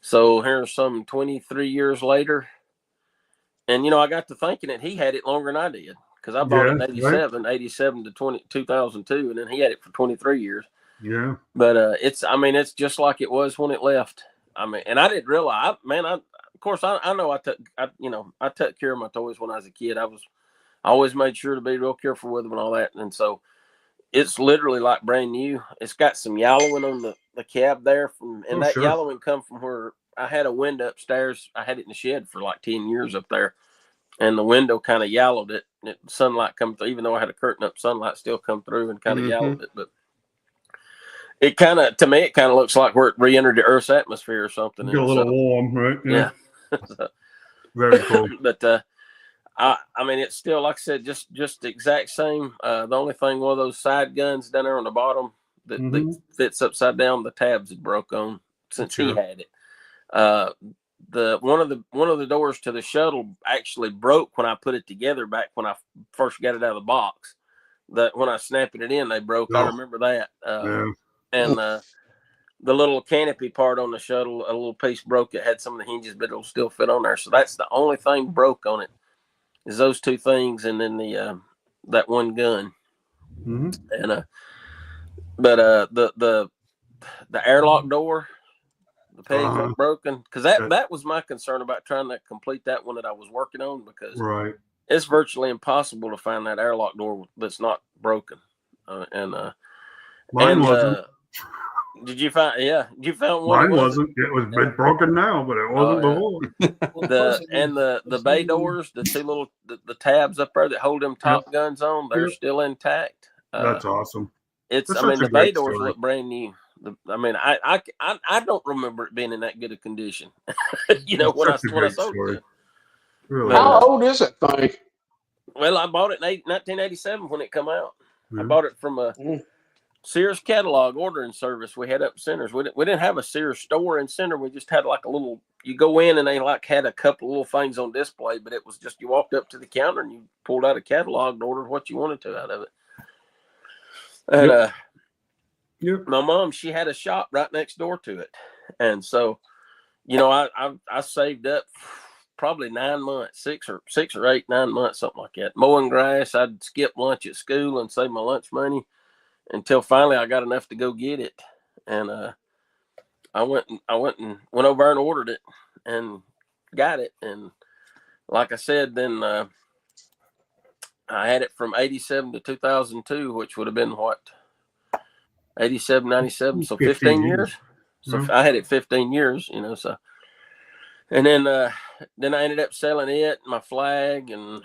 So here's some 23 years later, and I got to thinking that he had it longer than I did because I bought it in 87 to 2002, and then he had it for 23 years. Yeah, but it's just like it was when it left. I mean, and I didn't realize, of course, I know I took care of my toys when I was a kid. I always made sure to be real careful with them and all that. And so it's literally like brand new. It's got some yellowing on the cab there that yellowing come from where I had a window upstairs. I had it in the shed for like 10 years up there. And the window kind of yellowed it. And sunlight come through, even though I had a curtain up, sunlight still come through and kind of yellowed it. But to me, it kind of looks like where it re-entered the Earth's atmosphere or something. Get a little warm, right? Yeah. So, very cool. But it's still, like I said, just the exact same. The only thing, one of those side guns down there on the bottom that fits upside down, the tabs had broke on since he had it. One of the doors to the shuttle actually broke when I put it together back when I first got it out of the box. That when I snapped it in, they broke. I remember that. And the little canopy part on the shuttle, a little piece broke. It had some of the hinges, but it'll still fit on there. So that's the only thing broke on it is those 2 things, and then that one gun. And the airlock door, the pegs were broken because that was my concern about trying to complete that one that I was working on because it's virtually impossible to find that airlock door that's not broken. Mine wasn't. Did you find? Yeah, you found one. Mine wasn't. It was broken now, but it wasn't before. The bay doors, the two little the tabs up there that hold them top guns on, they're still intact. That's awesome. The bay doors look brand new. I don't remember it being in that good a condition. When I sold it. Really? How old is that thing? Well, I bought it in 1987 when it come out. I bought it from a Sears catalog ordering service we had up in Centers. We didn't have a Sears store in Center. We just had like a little, you go in and they like had a couple of little things on display, but it was just, you walked up to the counter and you pulled out a catalog and ordered what you wanted to out of it. And my mom, she had a shop right next door to it. And so, I saved up probably 9 months, 6 or 8, 9 months, something like that. Mowing grass. I'd skip lunch at school and save my lunch money until finally I got enough to go get it. And I went over and ordered it and got it. And like I said, then I had it from 87 to 2002, which would have been what? 87, 97, so 15 years. So I had it 15 years, so. And then I ended up selling it, my flag, and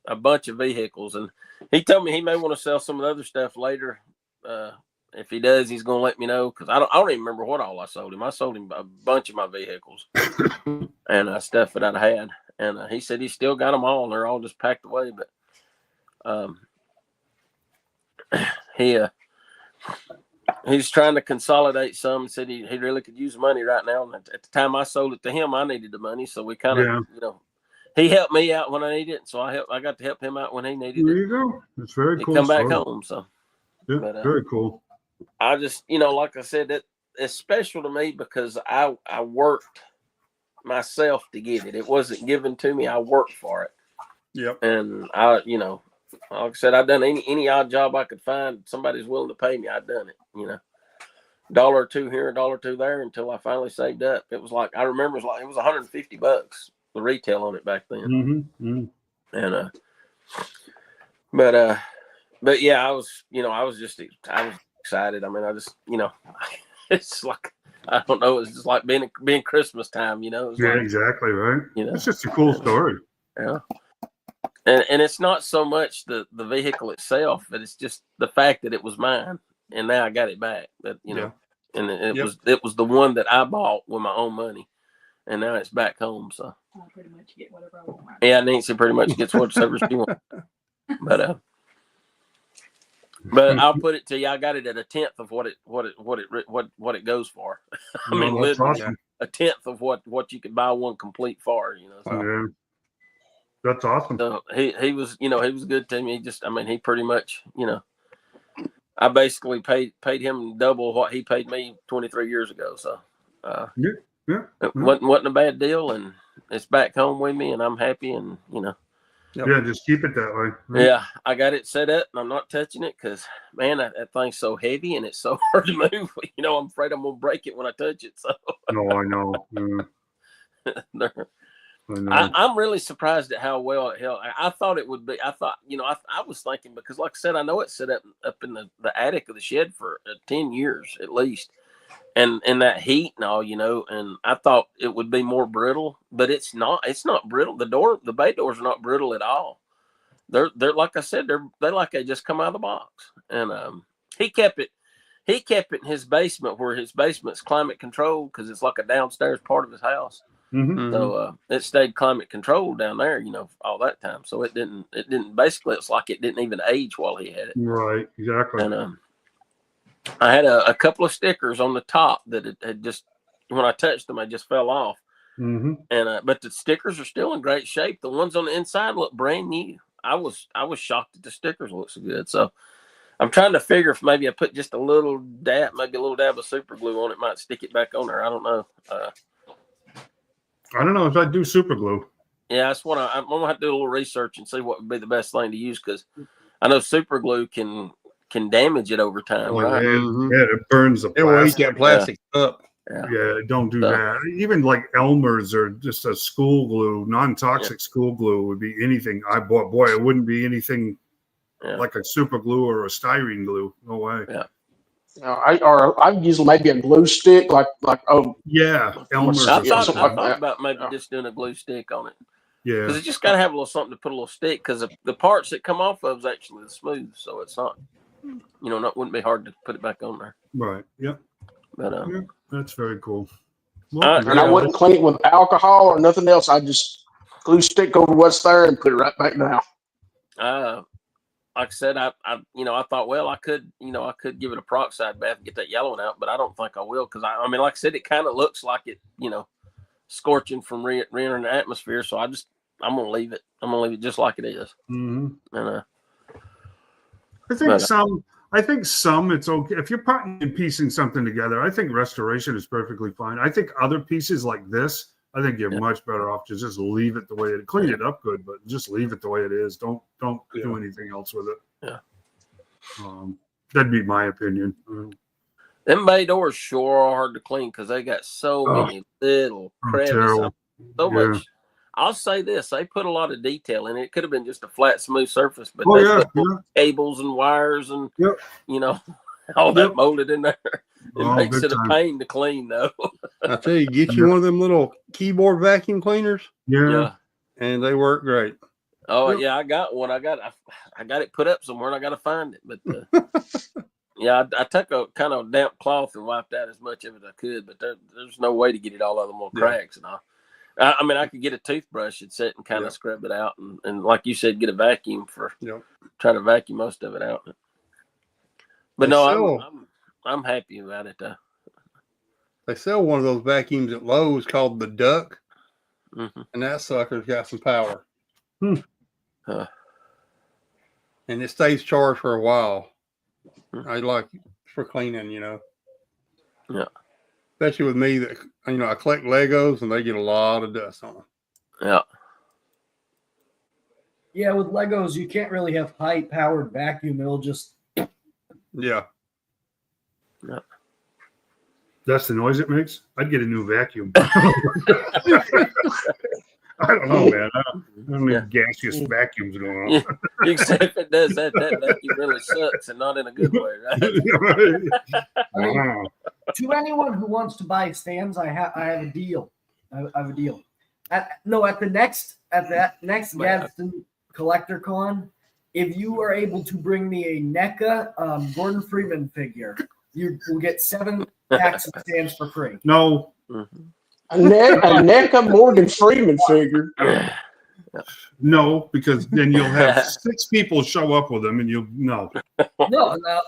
a bunch of vehicles. And he told me he may want to sell some of the other stuff later. If he does, he's going to let me know, because I don't even remember what all I sold him. I sold him a bunch of my vehicles and stuff that I'd had. And he said he still got them all. They're all just packed away. But he's trying to consolidate some, and said he really could use money right now. And at the time I sold it to him, I needed the money. So we kind of, he helped me out when I needed it. So I got to help him out when he needed it. There you go. That's very cool. Come back home. So very cool. I just, like I said, that it's special to me because I worked myself to get it. It wasn't given to me. I worked for it. Yep. And like I said, I've done any odd job I could find. Somebody's willing to pay me. I've done it, $1 or $2 here, $1 or $2 there, until I finally saved up. It was like, I remember it was $150, the retail on it back then. Mm-hmm. And, but yeah, I was excited. I mean, I just, it's like, I don't know. It's just like being Christmas time, Exactly. Right. It's just a cool story. Yeah. And it's not so much the vehicle itself, but it's just the fact that it was mine, and now I got it back. That and it was the one that I bought with my own money, and now it's back home. So I pretty much get whatever I want. Yeah, Nancy pretty much gets whatever she wants. But I'll put it to you, I got it at 1/10 of what it goes for. I mean, literally awesome. 1/10 of what you could buy one complete for. So. Yeah. That's awesome. So he was, he was good to me. He pretty much, I basically paid him double what he paid me 23 years ago. So, it wasn't a bad deal, and it's back home with me, and I'm happy, and Yeah, just keep it that way. Right? Yeah, I got it set up, and I'm not touching it because, man, that thing's so heavy and it's so hard to move. I'm afraid I'm gonna break it when I touch it. So. No, I know. I'm really surprised at how well it held. I thought it would be. I thought, I was thinking, because like I said, I know it's set up in the attic of the shed for 10 years at least. And that heat and all, and I thought it would be more brittle, but it's not brittle. The bay doors are not brittle at all. They're like I said, they're like they just come out of the box. And he kept it in his basement, where his basement's climate controlled, because it's like a downstairs part of his house. Mm-hmm. So it stayed climate controlled down there, all that time. So it didn't basically, it's like it didn't even age while he had it. Right, exactly. And I had a couple of stickers on the top that had just, when I touched them, I just fell off. Mm-hmm. And but the stickers are still in great shape. The ones on the inside look brand new. I was shocked that the stickers look so good. So I'm trying to figure if maybe I put just a little dab of super glue on it, might stick it back on there. I don't know. I don't know if I do super glue. Yeah, that's what I'm gonna have to do a little research and see what would be the best thing to use, because I know super glue can damage it over time, right? Yeah, it burns the plastic. It will eat that plastic up. Yeah, don't do that. Even like Elmer's or just a school glue, non-toxic school glue would be anything I bought. Boy, it wouldn't be anything like a super glue or a styrene glue. No way. Yeah. I've used maybe a glue stick, like Elmer's I or thought something. about maybe just doing a glue stick on it. Yeah, because it just got to have a little something to put a little stick. Because the parts that come off of is actually smooth, so it's not, wouldn't be hard to put it back on there. Right. Yep. But yeah, that's very cool. Well, and I wouldn't clean it with alcohol or nothing else. I just glue stick over what's there and put it right back down. Like I said, I thought, well, I could give it a peroxide bath and get that yellowing out, but I don't think I will because I mean, like I said, it kind of looks like it, scorching from re-entering the atmosphere. So I'm gonna leave it. I'm gonna leave it just like it is. Mm-hmm. And I think some it's okay if you're putting and piecing something together. I think restoration is perfectly fine. I think other pieces like this, I think you're much better off to just leave it the way it. Clean it up good, but just leave it the way it is. Don't do anything else with it. Yeah. That'd be my opinion. Them bay doors sure are hard to clean because they got so many little crevices. So much. I'll say this: they put a lot of detail in it. It could have been just a flat, smooth surface, but they put cables and wires and all that molded in there. It makes it a pain to clean, though. I tell you, get you one of them little keyboard vacuum cleaners. Yeah, and they work great. Oh yeah, I got one. I got it put up somewhere, and I got to find it. But I took a kind of damp cloth and wiped out as much of it as I could. But there's no way to get it all out of them little cracks and all. I mean, I could get a toothbrush and sit and kind of scrub it out, and like you said, get a vacuum for try to vacuum most of it out. But I'm happy about it. They sell one of those vacuums at Lowe's called the Duck, and that sucker's got some power. And it stays charged for a while. I like it for cleaning, Yeah. Especially with me that, I collect Legos and they get a lot of dust on them. Yeah. Yeah, with Legos, you can't really have high-powered vacuum. It'll just... Yeah. That's the noise it makes? I'd get a new vacuum. I don't know, man. I don't need gaseous vacuums going on. Except if it does, that vacuum really sucks and not in a good way, right? To anyone who wants to buy stands, I have a deal. I have a deal. At that next Gadsden Collector Con, if you are able to bring me a NECA Gordon Freeman figure, you will get 7 packs of stands for free. No. A NECA Morgan Freeman figure. No, because then you'll have 6 people show up with them, and No,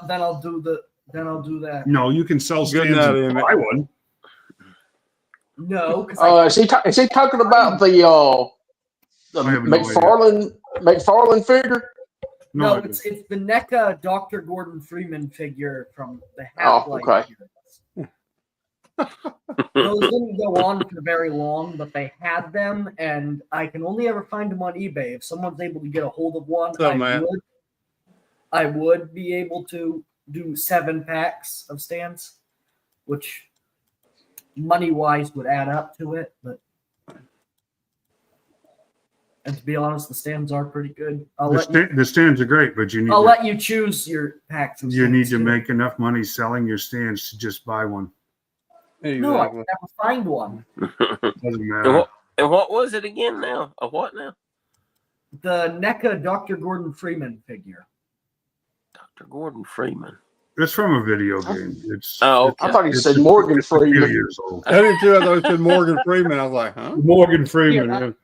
then I'll do that. No, you can sell stands and buy one. No. Is he talking about the McFarlane figure? No, it's the NECA Dr. Gordon Freeman figure from the Half-Life. Okay. Those didn't go on for very long, but they had them, and I can only ever find them on eBay. If someone's able to get a hold of one, I would be able to do 7 packs of stands, which money-wise would add up to it. And to be honest, the stands are pretty good. The stands are great, but you need. I'll let you choose your packs. You need to make enough money selling your stands to just buy one. Exactly. No, I can never find one. Doesn't matter. And what was it again now? A what now? The NECA Dr. Gordon Freeman figure. Dr. Gordon Freeman. It's from a video game. I thought he said Morgan Freeman. 2 years old. I did too. I thought he said Morgan Freeman. I was like, huh? Morgan Freeman. I was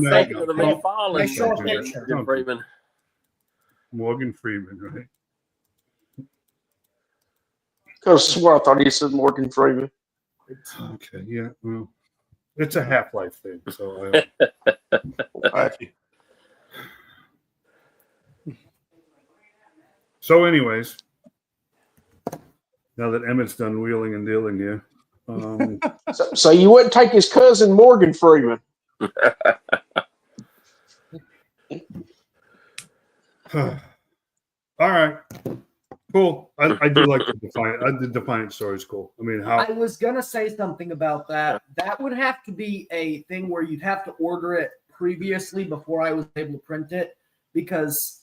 thinking of the McFarlane. Freeman. Morgan Freeman, right? I swear I thought he said Morgan Freeman. Okay, yeah. Well, it's a Half-Life thing, so. So, anyways, now that Emmett's done wheeling and dealing here, so you wouldn't take his cousin Morgan Freeman? All right. Cool. I do like the Defiant. The Defiant story is cool. I mean, I was gonna say something about that. That would have to be a thing where you'd have to order it previously before I was able to print it, because,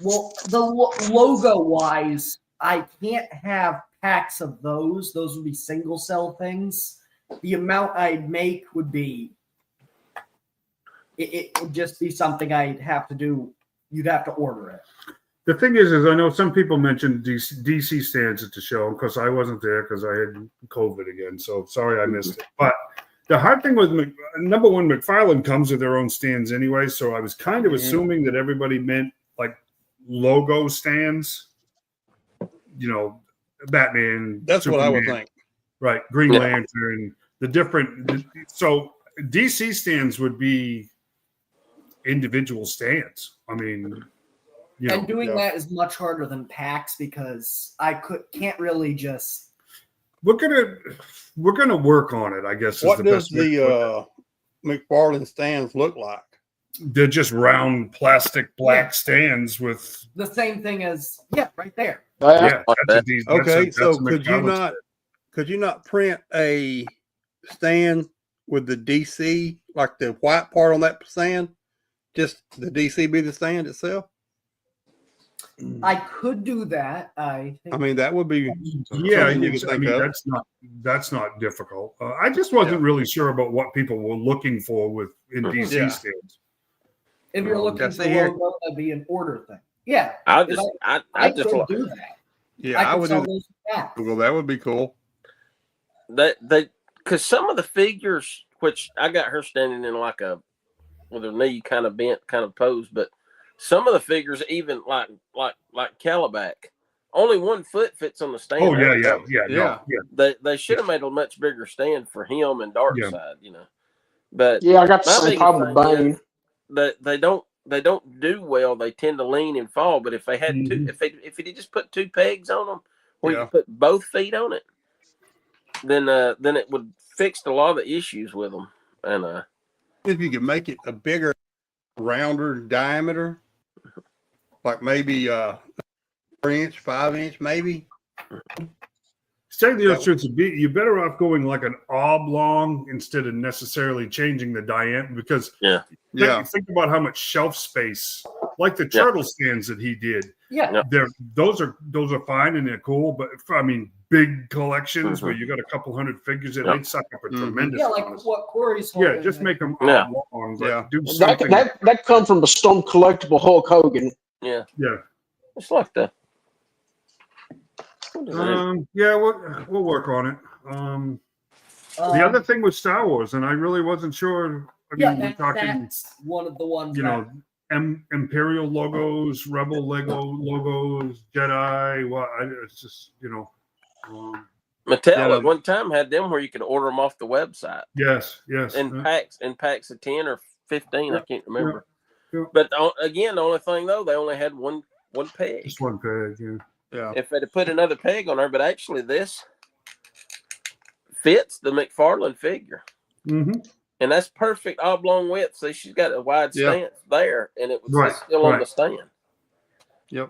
well, the logo wise, I can't have packs of those. Those would be single cell things. The amount I'd make would be, it would just be something I'd have to do. You'd have to order it. The thing is I know some people mentioned DC stands at the show because I wasn't there because I had COVID again. So sorry I missed it. But the hard thing with number one, McFarlane comes with their own stands anyway. So I was kind of assuming that everybody meant like logo stands. You know, Batman. That's Superman, what I would think. Right. Green Lantern, the different. So DC stands would be individual stands. I mean, and doing that is much harder than packs because I can't really just. We're gonna work on it, I guess. What does the McFarlane stands look like? They're just round plastic black stands with the same thing as right there. Yeah. Okay, so could you not print a stand with the DC, like the white part on that stand? Just the DC be the stand itself? I could do that. I mean, that would be. Yeah, that's not difficult. I just wasn't really sure about what people were looking for in DC stands. If you're looking for logo, that'd be an order thing. Yeah, I just could do that. Yeah, I would do that. Well, that would be cool. Because some of the figures, which I got her standing in like with her knee kind of bent, kind of posed, but some of the figures, even like Calabac, only 1 foot fits on the stand. Oh yeah. They should have made a much bigger stand for him and Darkseid, you know. But I got the same problem with Bane. They don't do well. They tend to lean and fall. But if they had if he just put 2 pegs on them, or you put both feet on it, then it would fix a lot of the issues with them. And if you could make it a bigger, rounder diameter, like maybe 4-inch, 5-inch, maybe. Say the truth, you're better off going like an oblong instead of necessarily changing the diameter because think about how much shelf space, like the turtle stands that he did. Yeah, those are fine and they're cool, but I mean big collections where you got a couple hundred figures in, they'd suck up a tremendous. Yeah, like what Corey's holding. Yeah, just make them oblong. Do something. That come from the Stone Collectible Hulk Hogan. Yeah. It's like that. We'll work on it. The other thing was Star Wars, and I really wasn't sure. I mean, we're talking that's one of the ones. Imperial logos, Rebel Lego logos, Jedi. It's just Mattel at one time had them where you could order them off the website. Yes. In packs of 10 or 15, I can't remember. Yeah. But again, the only thing though, they only had one peg. Just one peg, yeah. If they'd have put another peg on there, but actually this fits the McFarlane figure. Mm-hmm. And that's perfect oblong width. See, she's got a wide stance there, and it was still on the stand. Yep.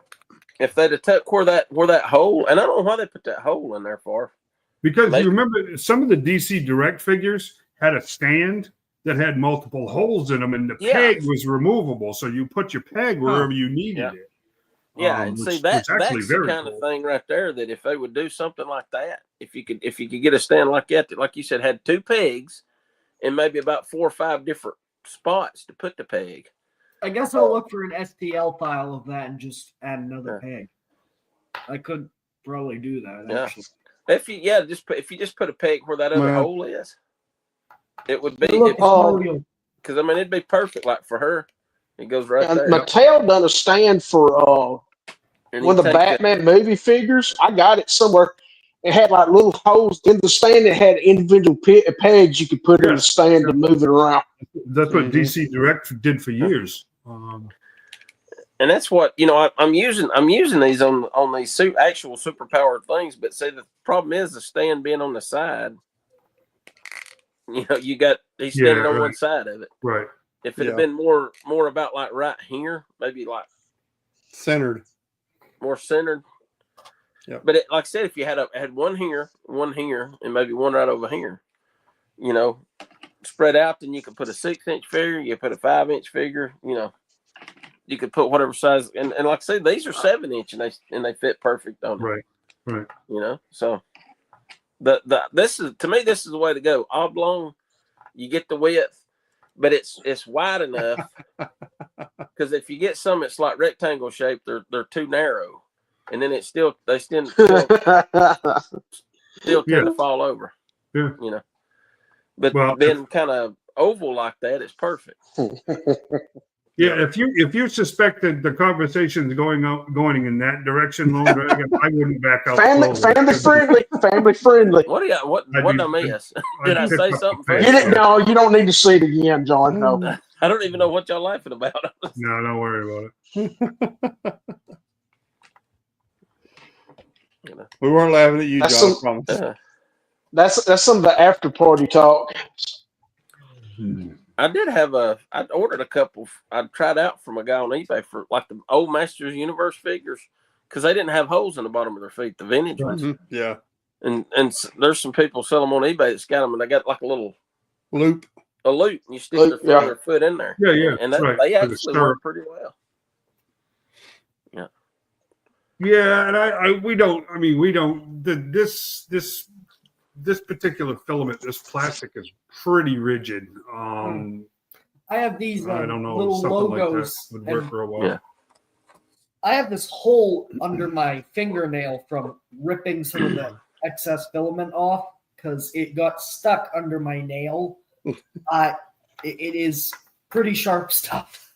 If they'd have took where that hole, and I don't know why they put that hole in there for. Because you remember some of the DC Direct figures had a stand that had multiple holes in them, and the peg was removable, so you put your peg wherever you needed it. Yeah, and see that's the kind of thing right there that if they would do something like that, if you could get a stand like that, like you said, had 2 pegs and maybe about 4 or 5 different spots to put the peg. I guess I'll look for an STL file of that and just add another peg. I could probably do that. Actually. If you just put a peg where that other hole is, it would be because it'd be perfect. Like for her, it goes right there. Mattel done a stand for one of the Batman movie figures. I got it somewhere. It had like little holes in the stand that had individual pegs you could put in the stand to move it around. That's what DC Direct did for years. And that's what I'm using these on these actual superpowered things. But see, the problem is the stand being on the side. He's standing on one side of it. Right. If it had been more about like right here, maybe like centered, more centered. Yeah. But like I said, if you had one here, and maybe one right over here, spread out, then you could put a 6-inch figure, you put a 5-inch figure, you could put whatever size, and like I said, these are 7-inch and they fit perfect on it. Right. You know, so this is to me, this is the way to go. Oblong, you get the width, but it's wide enough because if you get some, it's like rectangle shaped. They're too narrow, and then they still tend to fall over. Yeah. You know, but then kind of oval like that is perfect. Yeah, if you suspected the conversation's going in that direction, Lone Dragon, I wouldn't back out. Family friendly. What did I miss? Did I say something? No, you don't need to see it again, John. No. I don't even know what y'all laughing about. No, don't worry about it. We weren't laughing at you, John. That's some of the after party talk. I ordered a couple. I tried out from a guy on eBay for like the old Masters Universe figures because they didn't have holes in the bottom of their feet, the vintage ones. Yeah. And there's some people sell them on eBay that's got them, and they got like a little loop. And you stick their foot in there. Yeah. And they actually work pretty well. Yeah. Yeah, and we don't. This particular filament, this plastic is pretty rigid. I have these I don't know, little something logos. like that would work for a while. Yeah. I have this hole under my fingernail from ripping some of the excess filament off because it got stuck under my nail. It is pretty sharp stuff.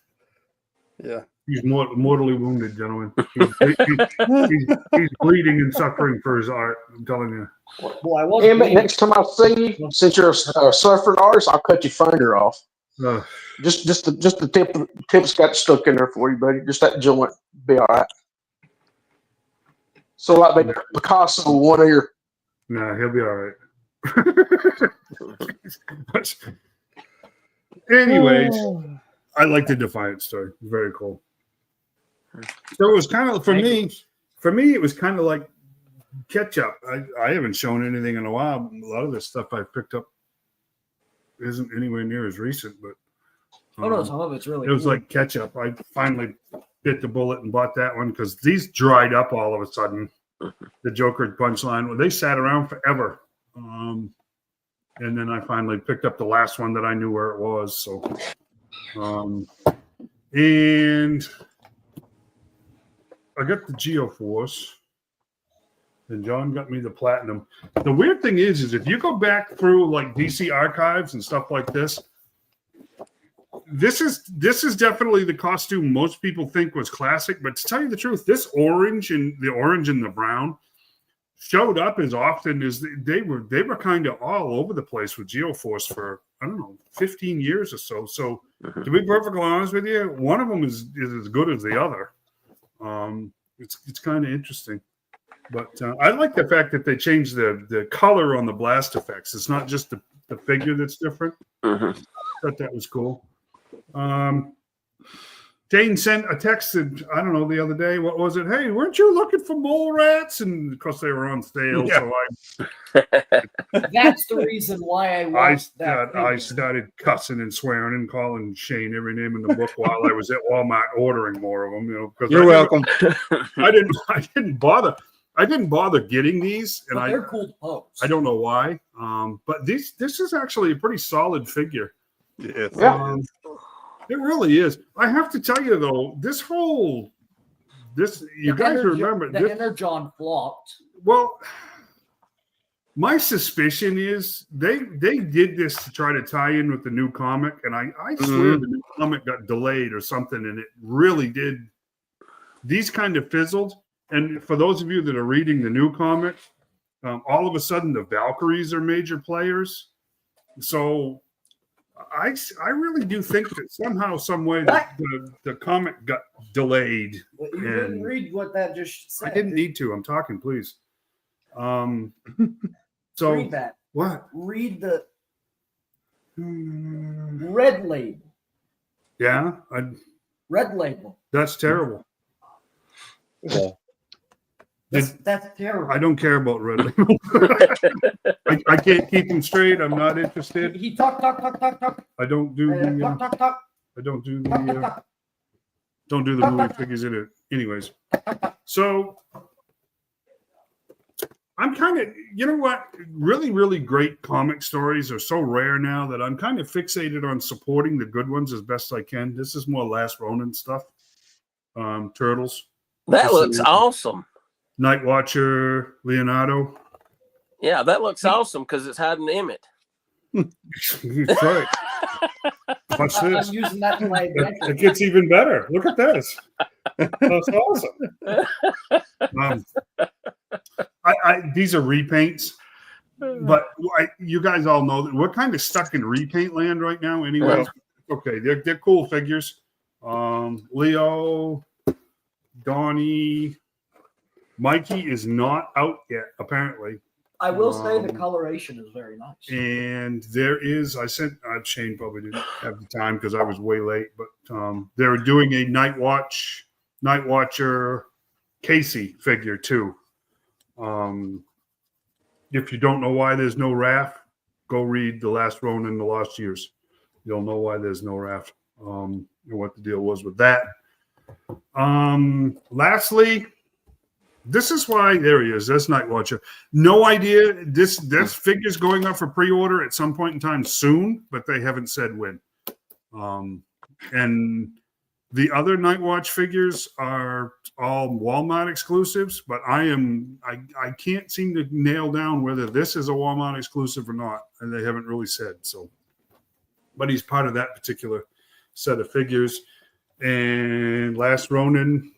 Yeah. He's mortally wounded, gentlemen. He's bleeding and suffering for his art. I'm telling you. Well, I was Emmett, next time I see you, since you're a suffering artist, I'll cut your finger off. Just the tip's got stuck in there for you, buddy. Just that joint, be all right. So like Picasso, one ear. No, he'll be all right. Anyways, I like the Defiant story. Very cool. So it was kind of for me. It was kind of like catch up. I haven't shown anything in a while. A lot of this stuff I picked up isn't anywhere near as recent, but some of it's really. It was like catch up. I finally bit the bullet and bought that one because these dried up all of a sudden. The Joker punchline. Well, they sat around forever, and then I finally picked up the last one that I knew where it was. So, and I got the Geoforce, and John got me the Platinum. The weird thing is if you go back through like DC archives and stuff like this is definitely the costume most people think was classic. But to tell you the truth, this orange and the brown showed up as often as they were kind of all over the place with Geoforce for, I don't know, 15 years or so. So to be perfectly honest with you, one of them is as good as the other. It's kind of interesting. But I like the fact that they changed the color on the blast effects. It's not just the figure that's different. I thought that was cool. Dane sent a text, I don't know, the other day. What was it? Hey, weren't you looking for mole rats? And of course, they were on sale. Yeah. So that's the reason why I started cussing and swearing and calling Shane every name in the book while I was at Walmart ordering more of them. Because you're welcome. I didn't bother getting these, and they're cool to pose. I don't know why. But this is actually a pretty solid figure. Yeah. It really is. I have to tell you though, you guys remember the Energon flopped. Well, my suspicion is they did this to try to tie in with the new comic, and I swear the new comic got delayed or something, and it really did. These kind of fizzled. And for those of you that are reading the new comic, all of a sudden the Valkyries are major players. So I really do think that somehow, some way, the comic got delayed. Well, you didn't read what that just said. I didn't need to. I'm talking, please. So read that. What? Read the red label. Yeah, red label. That's terrible. Yeah. That's terrible. I don't care about red label. I can't keep them straight. I'm not interested. He talk. I don't do the talk. I don't do the Don't do the movie figures in it. Anyways, so I'm kind of, you know what? Really, really great comic stories are so rare now that I'm kind of fixated on supporting the good ones as best I can. This is more Last Ronin stuff. Turtles. That looks awesome. Night Watcher, Leonardo. Yeah, that looks awesome because it's hiding Emmett. That's right. Watch this. I'm using that in my adventure. It gets even better. Look at this. That's awesome. These are repaints, but you guys all know that we're kind of stuck in repaint land right now. Anyway, okay, they're cool figures. Leo, Donnie, Mikey is not out yet. Apparently, I will say the coloration is very nice. And there is, Shane probably didn't have the time because I was way late, but they're doing a Night Watcher Casey figure too. If you don't know why there's no Raph, go read The Last Ronin and the Lost Years. You'll know why there's no Raph, and what the deal was with that. Lastly, this is why there he is. That's Night Watcher. No idea. This figure's going up for pre-order at some point in time soon, but they haven't said when. And the other Night Watch figures are all Walmart exclusives, but I can't seem to nail down whether this is a Walmart exclusive or not, and they haven't really said so. But he's part of that particular set of figures. And Last Ronin,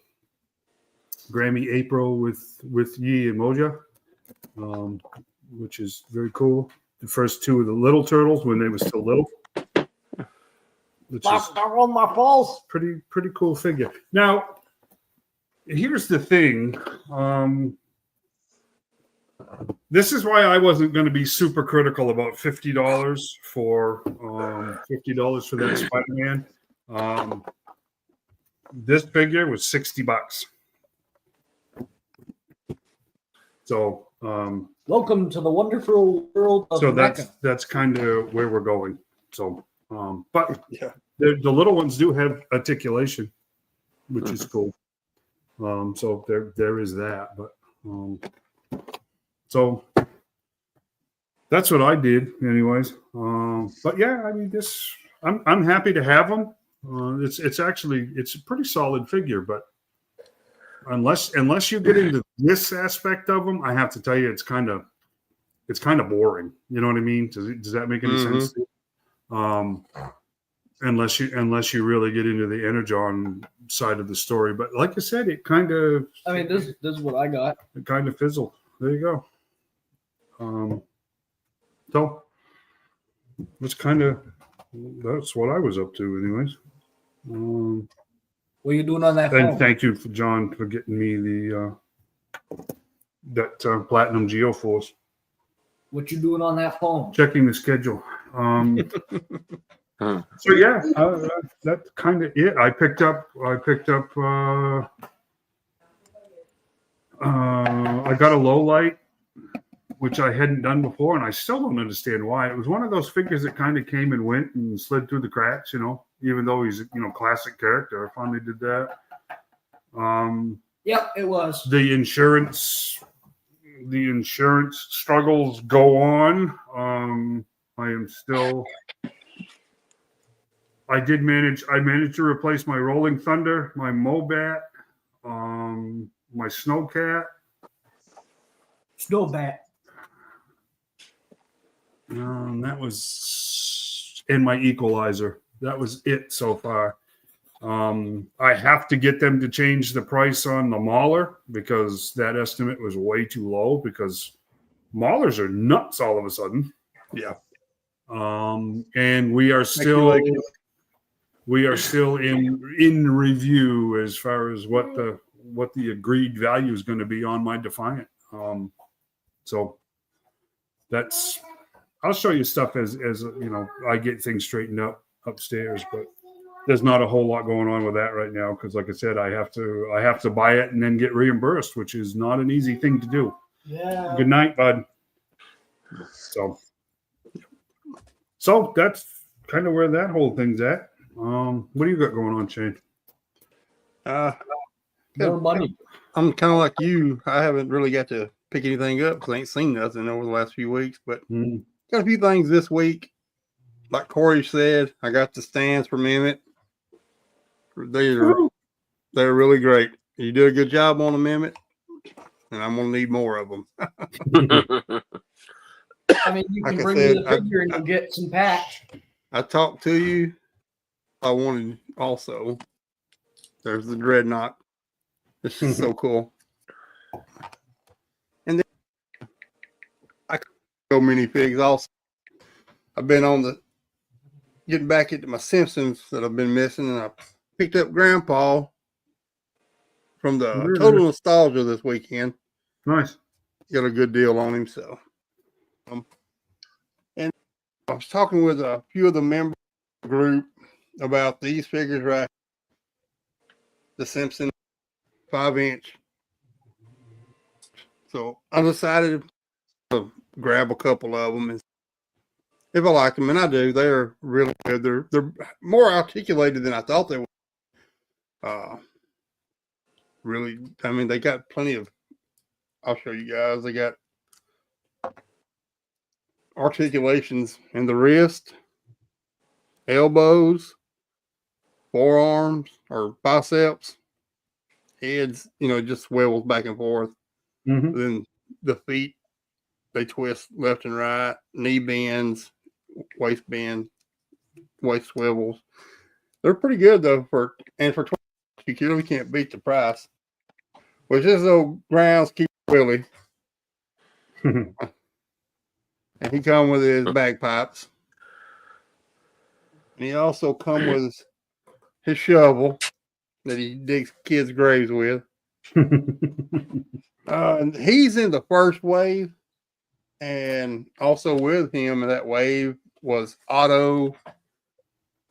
Grammy April with Yi and Moja, which is very cool. The first two of the little turtles when they were still little. Which is on my balls. Pretty cool figure. Now, here's the thing. This is why I wasn't going to be super critical about $50 for that Spider-Man. This figure was $60. So welcome to the wonderful world of that's kind of where we're going. So but yeah, the little ones do have articulation, which is cool. So there is that. But so that's what I did, anyways. But yeah, I mean, I'm happy to have them. It's a pretty solid figure, but unless you get into this aspect of them, I have to tell you, it's kind of boring. You know what I mean? Does that make any sense to you? Unless you really get into the Energon side of the story. But like I said, it kind of. I mean, this is what I got. It kind of fizzled. There you go. So that's what I was up to, anyways. What are you doing on that phone? And thank you, John, for getting me that Platinum Geoforce. What you doing on that phone? Checking the schedule. So yeah, that's kind of it. I picked up. I got a low light, which I hadn't done before, and I still don't understand why. It was one of those figures that kind of came and went and slid through the cracks, you know. Even though he's classic character, I finally did that. Yep, it was. The insurance struggles go on. I managed to replace my Rolling Thunder, my Mobat, my Snowcat. Snowbat. That was in my Equalizer. That was it so far. I have to get them to change the price on the Mauler because that estimate was way too low because Maulers are nuts all of a sudden. Yeah. And we are still in review as far as what the agreed value is going to be on my Defiant. So that's, I'll show you stuff as I get things straightened up upstairs, but there's not a whole lot going on with that right now because, like I said, I have to buy it and then get reimbursed, which is not an easy thing to do. Yeah. Good night, bud. So that's kind of where that whole thing's at. What do you got going on, Shane? More money. I'm kind of like you. I haven't really got to pick anything up because I ain't seen nothing over the last few weeks. But got a few things this week. Like Corey said, I got the stands from Emmett. They're really great. You do a good job on them, Emmett, and I'm gonna need more of them. I mean, you can bring me the figure and you'll get some patch. I talked to you. I wanted also. There's the Dreadnought. This is so cool. And then I go minifigs also. I've been on the getting back into my Simpsons that I've been missing, and I picked up Grandpa from the Total Nostalgia this weekend. Nice. Got a good deal on him, so. And I was talking with a few of the members of the group about these figures right. The Simpson 5-inch. So I decided to grab a couple of them, and if I like them, and I do, they're really good. They're more articulated than I thought they were. Really, I mean, they got plenty of. I'll show you guys. They got articulations in the wrist, elbows, forearms, or biceps, heads. Just swivels back and forth. Then the feet, they twist left and right, knee bends, waist bend, waist swivels. They're pretty good though for $20. You really can't beat the price. Which is old groundskeeper Willie, and he come with his bagpipes. And he also come with his shovel that he digs kids' graves with. And he's in the first wave, and also with him in that wave was Otto,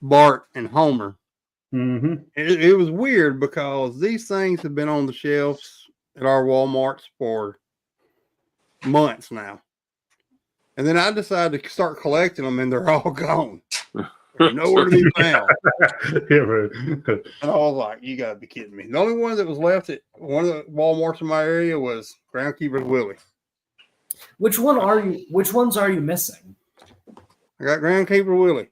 Bart, and Homer. It was weird because these things have been on the shelves at our Walmarts for months now. And then I decided to start collecting them, and they're all gone. They're nowhere to be found. And I was like, you got to be kidding me. The only one that was left at one of the Walmarts in my area was Groundkeeper Willie. Which ones are you missing? I got Groundkeeper Willie.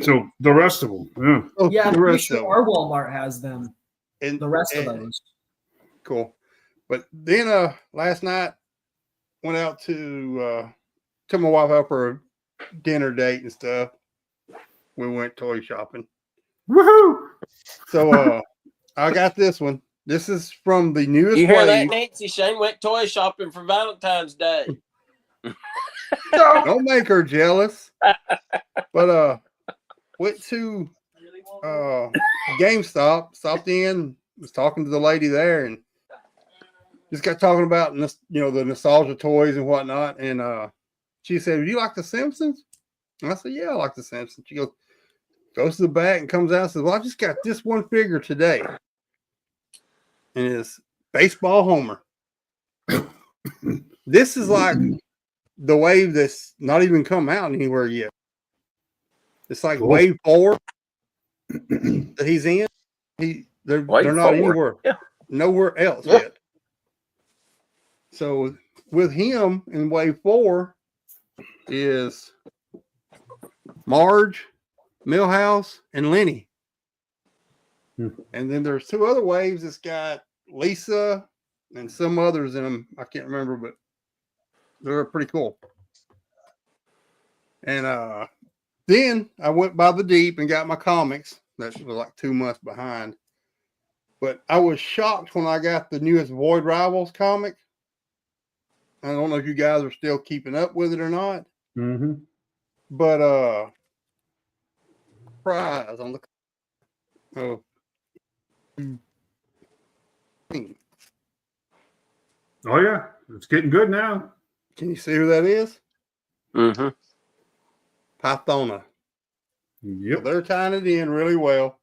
So the rest of them, I'm pretty sure our Walmart has them. And the rest of those. Cool. But then last night went out to took my wife out for a dinner date and stuff. We went toy shopping. Woohoo! So I got this one. This is from the newest You hear wave. that, Nancy? Shane went toy shopping for Valentine's Day. Don't make her jealous. But went to GameStop, stopped in, was talking to the lady there, and just got talking about the nostalgia toys and whatnot. And she said, "Do you like the Simpsons?" And I said, "Yeah, I like the Simpsons." She goes to the back and comes out and says, "Well, I just got this one figure today, and it's Baseball Homer." This is like the wave that's not even come out anywhere yet. It's like wave 4 that he's in. They're not anywhere, nowhere else yet. So with him in wave 4 is Marge, Milhouse, and Lenny. And then there's 2 other waves that's got Lisa and some others in them. I can't remember, but they're pretty cool. And then I went by the Deep and got my comics. That was like 2 months behind. But I was shocked when I got the newest Void Rivals comic. I don't know if you guys are still keeping up with it or not. But prize on the Oh yeah, it's getting good now. Can you see who that is? Mm-hmm. Pythona. Yep. So they're tying it in really well.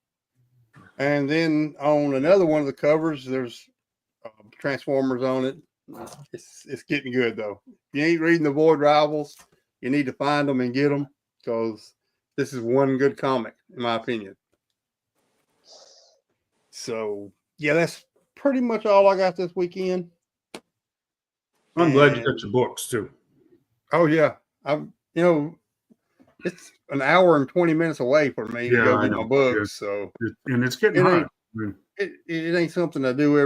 And then on another one of the covers, there's Transformers on it. It's getting good though. If you ain't reading the Void Rivals, you need to find them and get them because this is one good comic, in my opinion. So yeah, that's pretty much all I got this weekend. I'm glad you got your books too. Oh yeah, it's an hour and 20 minutes away for me to go get my books. Yeah. So and it's getting hot. It ain't something I do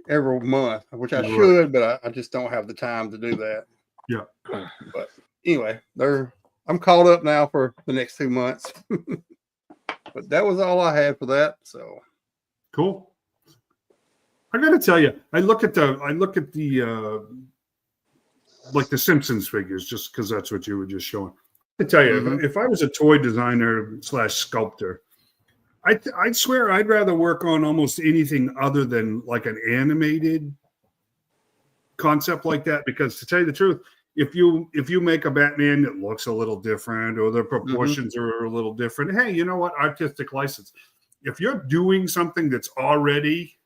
every month, which I should, but I just don't have the time to do that. Yeah. But anyway, I'm caught up now for the next 2 months. But that was all I had for that. So cool. I got to tell you, I look at the like the Simpsons figures, just because that's what you were just showing. I tell you, if I was a toy designer / sculptor, I swear I'd rather work on almost anything other than like an animated concept like that. Because to tell you the truth, if you make a Batman that looks a little different or the proportions are a little different, hey, you know what? Artistic license. If you're doing something that's already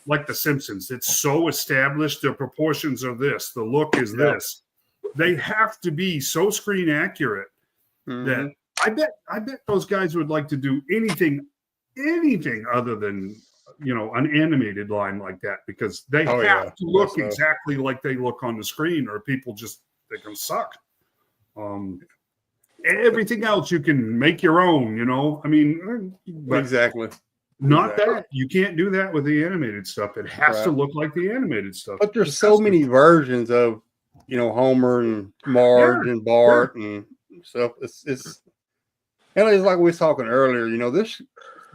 like the Simpsons, it's so established, the proportions are this, the look is this. They have to be so screen accurate that I bet those guys would like to do anything other than, an animated line like that, because they have to look exactly like they look on the screen, or people just they can suck. Everything else you can make your own, I mean, exactly. Not that you can't do that with the animated stuff. It has to look like the animated stuff. But there's so many versions of, Homer and Marge and Bart and stuff. It's like we were talking earlier.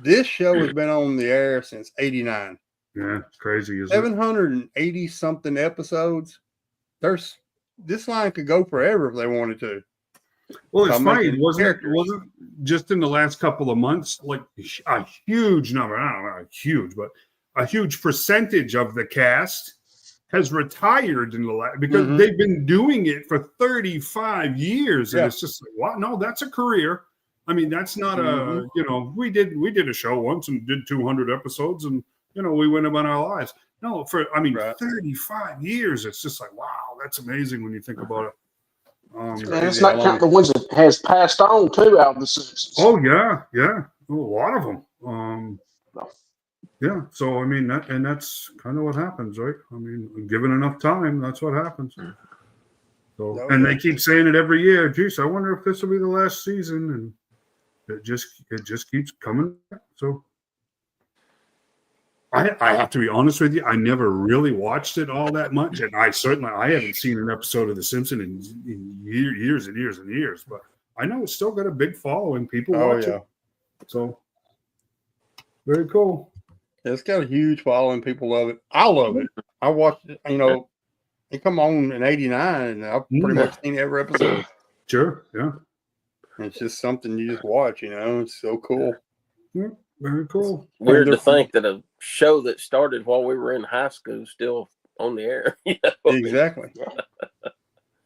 This show has been on the air since '89. Yeah, it's crazy, isn't 780 something episodes. This line could go forever if they wanted to. Well, it's funny. It wasn't just in the last couple of months, like a huge number. I don't know, huge, but a huge percentage of the cast has retired in the last, because they've been doing it for 35 years, and it's just like, what? No, that's a career. I mean, that's not a, we did a show once and did 200 episodes, and we went about our lives. No, 35 years. It's just like, wow, that's amazing when you think about it. And it's not counting the ones that has passed on too out of the Simpsons. Oh yeah, a lot of them. Yeah, so I mean that's kind of what happens, right? I mean, given enough time, that's what happens. So, and they keep saying it every year. Geez, I wonder if this will be the last season, and it just keeps coming back. So I have to be honest with you, I never really watched it all that much, and I haven't seen an episode of The Simpsons in years and years and years. But I know it's still got a big following. People watch it, so very cool. It's got a huge following. People love it. I love it. I watched it. It come on in '89, and I've pretty much seen every episode. Sure, yeah. It's just something you just watch. It's so cool. Yeah, very cool. It's weird to think that a show that started while we were in high school is still on the air. Exactly.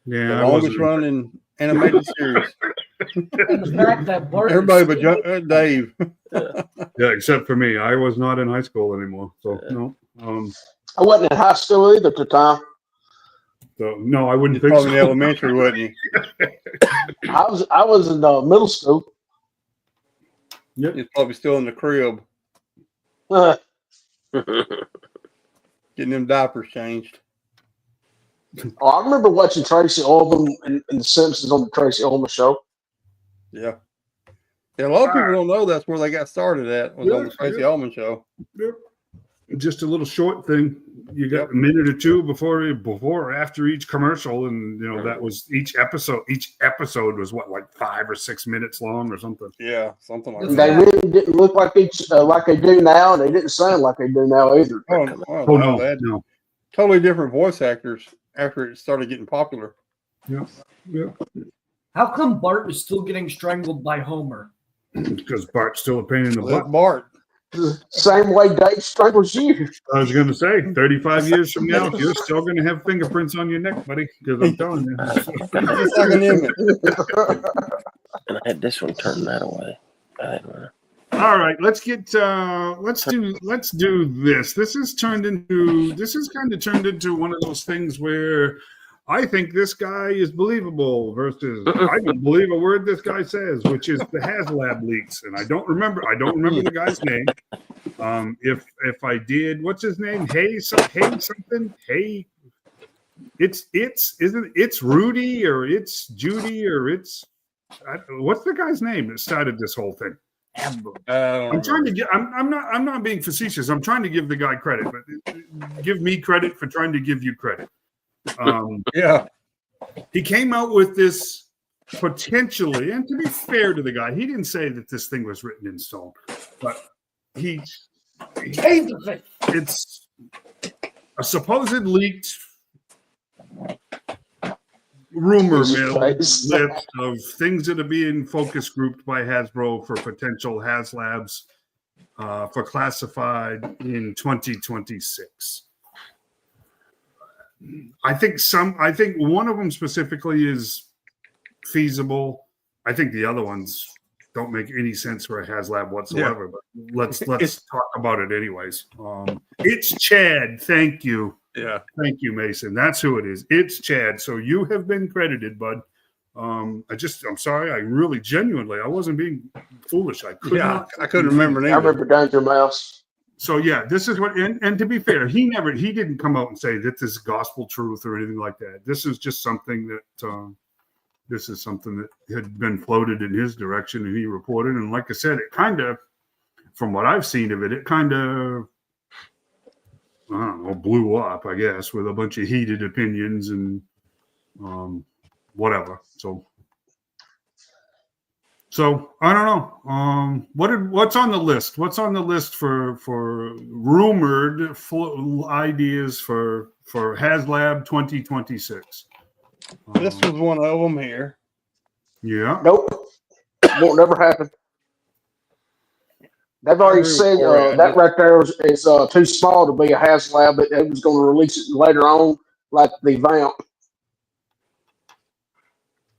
Yeah, the longest running animated series. And the fact that Bart everybody but Dave. Yeah, except for me. I was not in high school anymore, so no. I wasn't in high school either at the time. So no, I wouldn't think probably so. in elementary, wasn't you? I was in middle school. Yep. He's probably still in the crib. Getting them diapers changed. Oh, I remember watching Tracy Ullman and The Simpsons on the Tracy Ullman show. Yeah. Yeah, a lot of people don't know that's where they got started at, was on the Tracy Ullman show. Yep. Just a little short thing. You got a minute or two before or after each commercial, and that was each episode. Each episode was like 5 or 6 minutes long or something. Yeah, something like that. They really didn't look like like they do now, and they didn't sound like they do now either. No. Totally different voice actors after it started getting popular. Yeah. How come Bart is still getting strangled by Homer? Because Bart's still a pain in the butt. Bart. Same way Dave strangles you. I was going to say, 35 years from now, you're still going to have fingerprints on your neck, buddy. Because I'm telling you, it's like an Emmett. And I had this one turn that away. All right, let's do this. This has kind of turned into one of those things where I think this guy is believable versus I don't believe a word this guy says, which is the HasLab leaks. And I don't remember the guy's name, If I did, what's his name? Hey something. Hey, it's Rudy or it's Judy or it's what's the guy's name that started this whole thing? I'm trying to get. I'm not being facetious. I'm trying to give the guy credit, but give me credit for trying to give you credit. Yeah. He came out with this potentially, and to be fair to the guy, he didn't say that this thing was written in stone, but it's a supposed leaked rumor mill list of things that are being focus grouped by Hasbro for potential HasLabs for classified in 2026. I think one of them specifically is feasible. I think the other ones don't make any sense for a HasLab whatsoever. Yeah. But let's talk about it anyways. It's Chad. Thank you. Yeah. Thank you, Mason. That's who it is. It's Chad. So you have been credited, bud. I'm sorry. I really genuinely, I wasn't being foolish. I couldn't remember. I remember Danger Mouse. So yeah, this is what, and to be fair, he didn't come out and say that this is gospel truth or anything like that. This is just something that had been floated in his direction and he reported. And like I said, it kind of, from what I've seen of it, it kind of, I don't know, blew up, I guess, with a bunch of heated opinions and whatever. So I don't know. What's on the list? What's on the list for rumored ideas for HasLab 2026? This was one of them here. Yeah. Nope. Won't never happen. They've already said that right there is too small to be a HasLab, but it was going to release it later on, like the Vamp.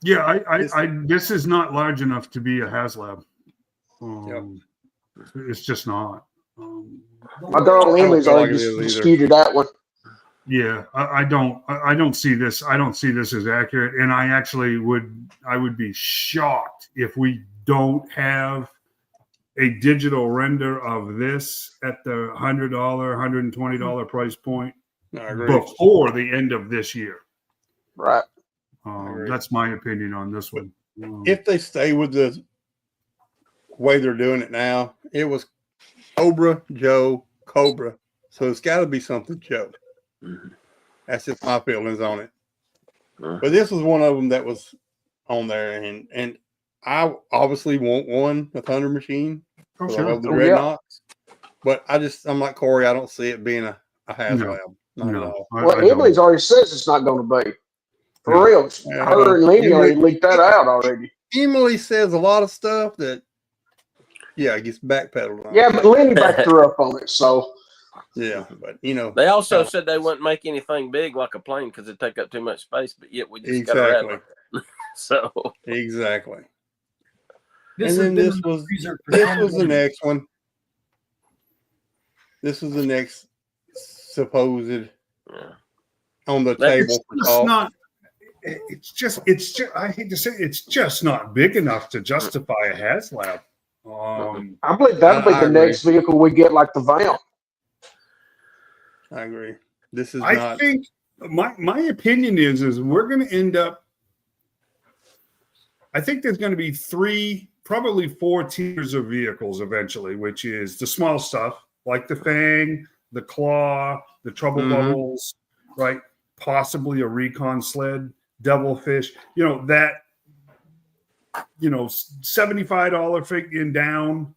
Yeah, this is not large enough to be a HasLab. It's just not. My girl Emmy's already disputed that one. Yeah, I don't see this. I don't see this as accurate, and I would be shocked if we don't have a digital render of this at the $100, $120 price point before the end of this year. Right. That's my opinion on this one. If they stay with the way they're doing it now, it was Cobra, Joe, Cobra. So it's got to be something Joe. That's just my feelings on it. But this was one of them that was on there, and I obviously want one, a Thunder Machine. I love the Dreadnoughts. But I'm like Corey, I don't see it being a HasLab. Not at all. Well, Emily's already says it's not going to be. For real. Her and Lenny already leaked that out already. Emily says a lot of stuff that, gets backpedaled on. Yeah, but Lenny backed her up on it, so. Yeah, but, They also said they wouldn't make anything big like a plane because it'd take up too much space, but yet we just got around it. So. Exactly. This was the next one. This was the next supposed on the table. It's just I hate to say it's just not big enough to justify a HasLab. I believe that'll be the next vehicle we get, like the Vamp. I agree. This is I think my opinion is we're going to end up. I think there's going to be probably 4 tiers of vehicles eventually, which is the small stuff like the Fang, the Claw, the Trouble Bubbles, right? Possibly a recon sled, Devilfish. That $75 figure down.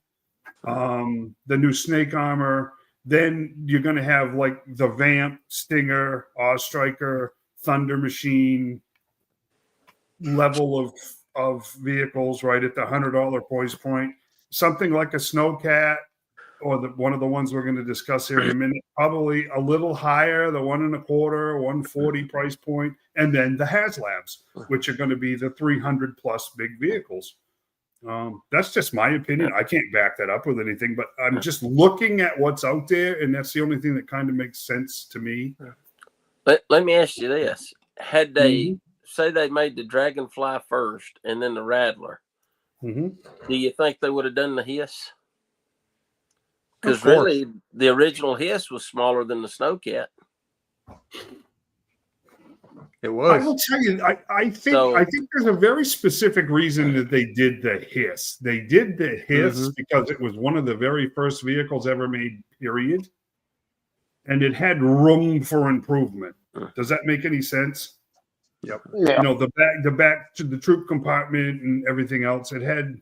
The new Snake Armor. Then you're going to have like the Vamp, Stinger, Ozstriker, Thunder Machine level of vehicles, right at the $100 price point. Something like a Snowcat or one of the ones we're going to discuss here in a minute, probably a little higher, the $125, $140 price point, and then the HasLabs, which are going to be the 300 plus big vehicles. That's just my opinion. I can't back that up with anything, but I'm just looking at what's out there, and that's the only thing that kind of makes sense to me. Let me ask you this. Had they, say they made the Dragonfly first and then the Rattler, do you think they would have done the Hiss? Because really, the original Hiss was smaller than the Snowcat. It was. I will tell you, I think there's a very specific reason that they did the Hiss. They did the Hiss because it was one of the very first vehicles ever made, period. And it had room for improvement. Does that make any sense? Yep. Yeah. You know, the back to the troop compartment and everything else. It had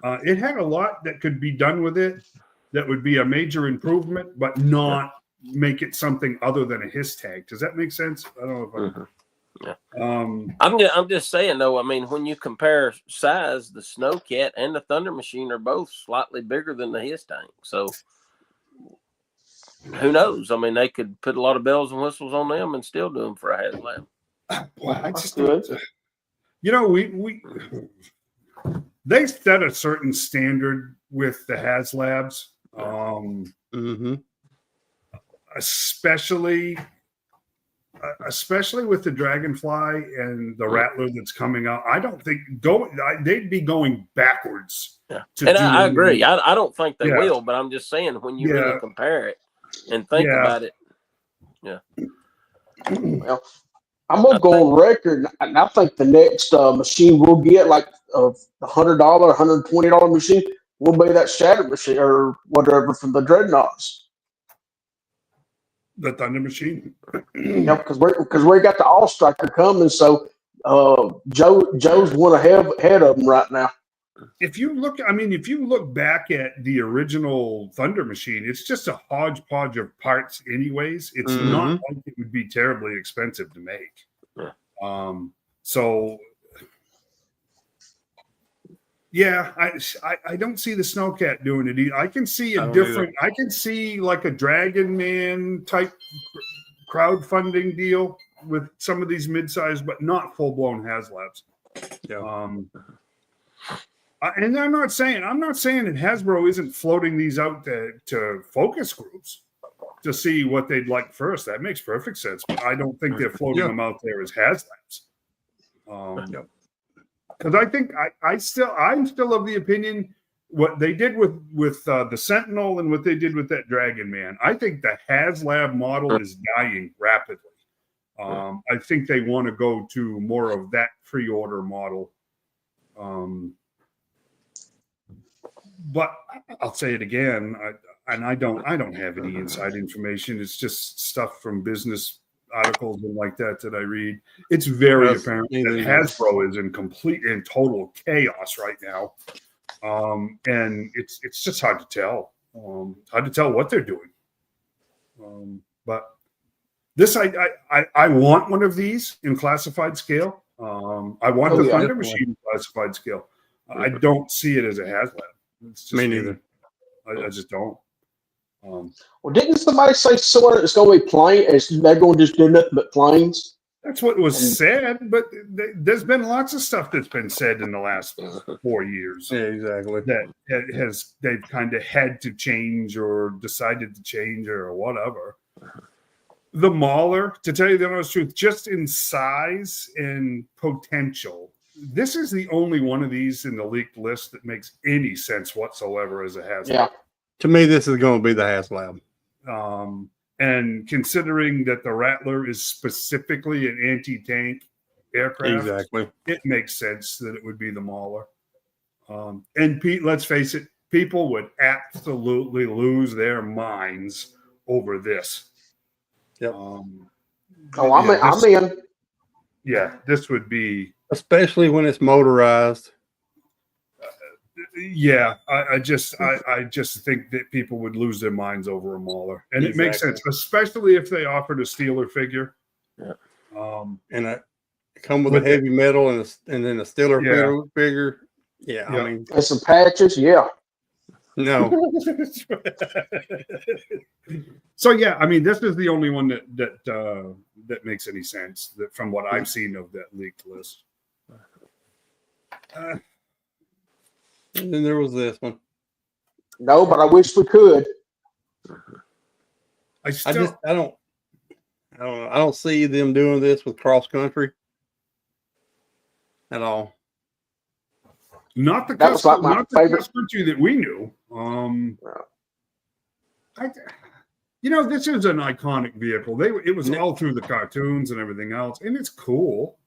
a lot that could be done with it that would be a major improvement, but not make it something other than a Hiss tank. Does that make sense? I don't know if I'm just saying though. I mean, when you compare size, the Snowcat and the Thunder Machine are both slightly bigger than the Hiss tank. So who knows? I mean, they could put a lot of bells and whistles on them and still do them for a HasLab. Well, I just don't, you know, they set a certain standard with the HasLabs, especially with the Dragonfly and the Rattler that's coming out. I don't think they'd be going backwards. Yeah, and I agree. I don't think they will, but I'm just saying when you really compare it and think about it. Yeah. Well, I'm gonna go on record, and I think the next machine we'll get, like $100, $120 machine, will be that Shatter machine or whatever from the Dreadnoughts. The Thunder Machine. Yeah, because we got the All Striker coming, so Joe's one ahead of them right now. If you look back at the original Thunder Machine, it's just a hodgepodge of parts anyways. It's not like it would be terribly expensive to make. So yeah, I don't see the Snowcat doing it either. I can see I can see like a Dragon Man type crowdfunding deal with some of these mid-sized, but not full-blown HasLabs. Yeah. And I'm not saying that Hasbro isn't floating these out to focus groups to see what they'd like first. That makes perfect sense. But I don't think they're floating them out there as HasLabs. Because I think I'm still of the opinion what they did with the Sentinel and what they did with that Dragon Man. I think the HasLab model is dying rapidly. I think they want to go to more of that pre-order model. But I'll say it again, I don't have any inside information. It's just stuff from business articles and like that I read. It's very apparent that Hasbro is in complete and total chaos right now, and it's just hard to tell. Hard to tell what they're doing. But this, I want one of these in classified scale. I want the Thunder Machine in classified scale. I don't see it as a HasLab. It's just me neither. I just don't. Well, didn't somebody say sort of it's going to be plain? They're going to just do nothing but planes? That's what was said, but there's been lots of stuff that's been said in the last 4 years. Yeah, exactly. That they've kind of had to change or decided to change or whatever. The Mauler, to tell you the honest truth, just in size and potential, this is the only one of these in the leaked list that makes any sense whatsoever as a HasLab. Yeah. To me, this is going to be the HasLab. And considering that the Rattler is specifically an anti-tank aircraft, exactly, it makes sense that it would be the Mauler. And Pete, let's face it, people would absolutely lose their minds over this. Yep. I'm in. Yeah, this would be, especially when it's motorized. Yeah, I just think that people would lose their minds over a Mauler, and it makes sense, especially if they offered a Steeler figure. Yeah. And I come with a heavy metal and then a Steeler figure. Yeah, I mean, and some patches. Yeah. No. So yeah, I mean, this is the only one that makes any sense from what I've seen of that leaked list. And then there was this one. No, but I wish we could. I don't see them doing this with cross country at all. Not the cross country that we knew. This is an iconic vehicle. It was all through the cartoons and everything else, and it's cool.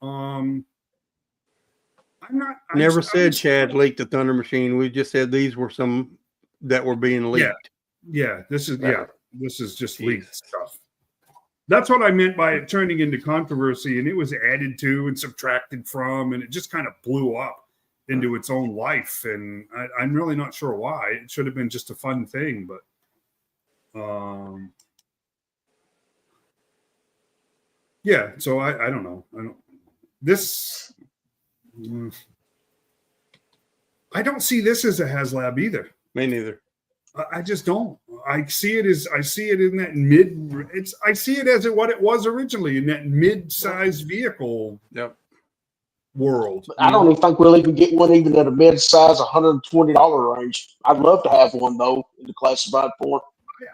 Never said Chad leaked the Thunder Machine. We just said these were some that were being leaked. Yeah. This is just leaked stuff. That's what I meant by it turning into controversy, and it was added to and subtracted from, and it just kind of blew up into its own life. And I'm really not sure why. It should have been just a fun thing, but yeah. So I don't know. I don't see this as a HasLab either. Me neither. I just don't. I see it in that mid. I see it as what it was originally, in that mid-sized vehicle. Yep. World. I don't even think we'll even get one even at a mid-size $120 range. I'd love to have one though in the classified form.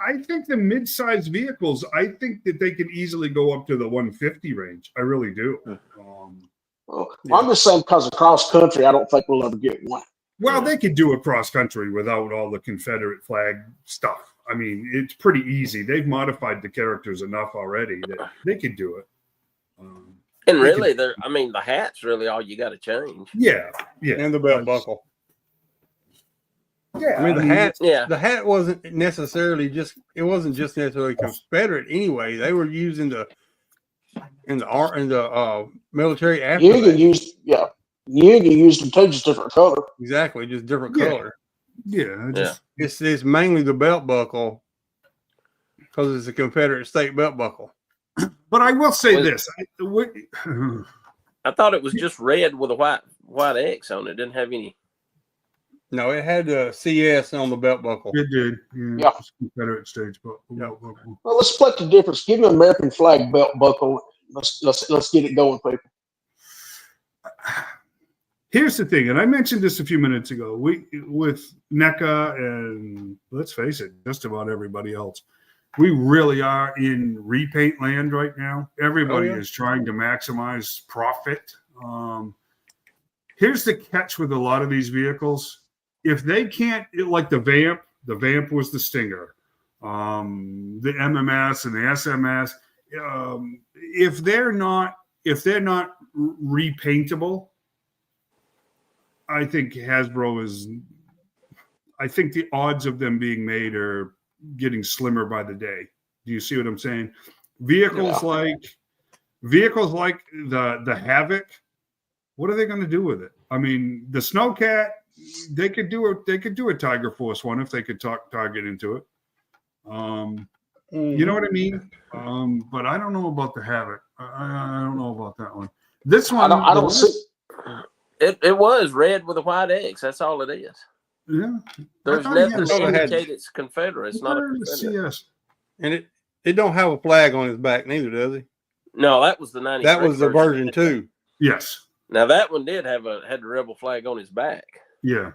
I think the mid-sized vehicles, I think that they could easily go up to the 150 range. I really do. I'm just saying because of cross country, I don't think we'll ever get one. Well, they could do a cross country without all the Confederate flag stuff. I mean, it's pretty easy. They've modified the characters enough already that they could do it. And really, the hat's really all you got to change. Yeah. And the belt buckle. Yeah, the hat wasn't necessarily necessarily Confederate anyway. They were used in the military after Union used them too, just different color. Exactly, just different color. Yeah. It's mainly the belt buckle because it's a Confederate state belt buckle. But I will say this: I thought it was just red with a white X on it. It didn't have any. No, it had a CS on the belt buckle. It did. Yeah. Confederate States belt buckle. Well, let's split the difference. Give me an American flag belt buckle. Let's get it going, people. Here's the thing, and I mentioned this a few minutes ago. With NECA and let's face it, just about everybody else, we really are in repaint land right now. Everybody is trying to maximize profit. Here's the catch with a lot of these vehicles. If they can't, like the Vamp was the Stinger, the MMS and the SMS. If they're not repaintable, I think Hasbro is. I think the odds of them being made are getting slimmer by the day. Do you see what I'm saying? Vehicles like the Havoc. What are they going to do with it? I mean, the Snowcat. They could do a Tiger Force one if they could talk Target into it. You know what I mean? But I don't know about the Havoc. I don't know about that one. This one, I don't see. It was red with a white X. That's all it is. Yeah. There's nothing to indicate it's Confederate. It's not a Confederate. CS. And it don't have a flag on his back neither, does he? No, that was the 93. That was the version 2. Yes. Now that one had the rebel flag on his back. Yeah.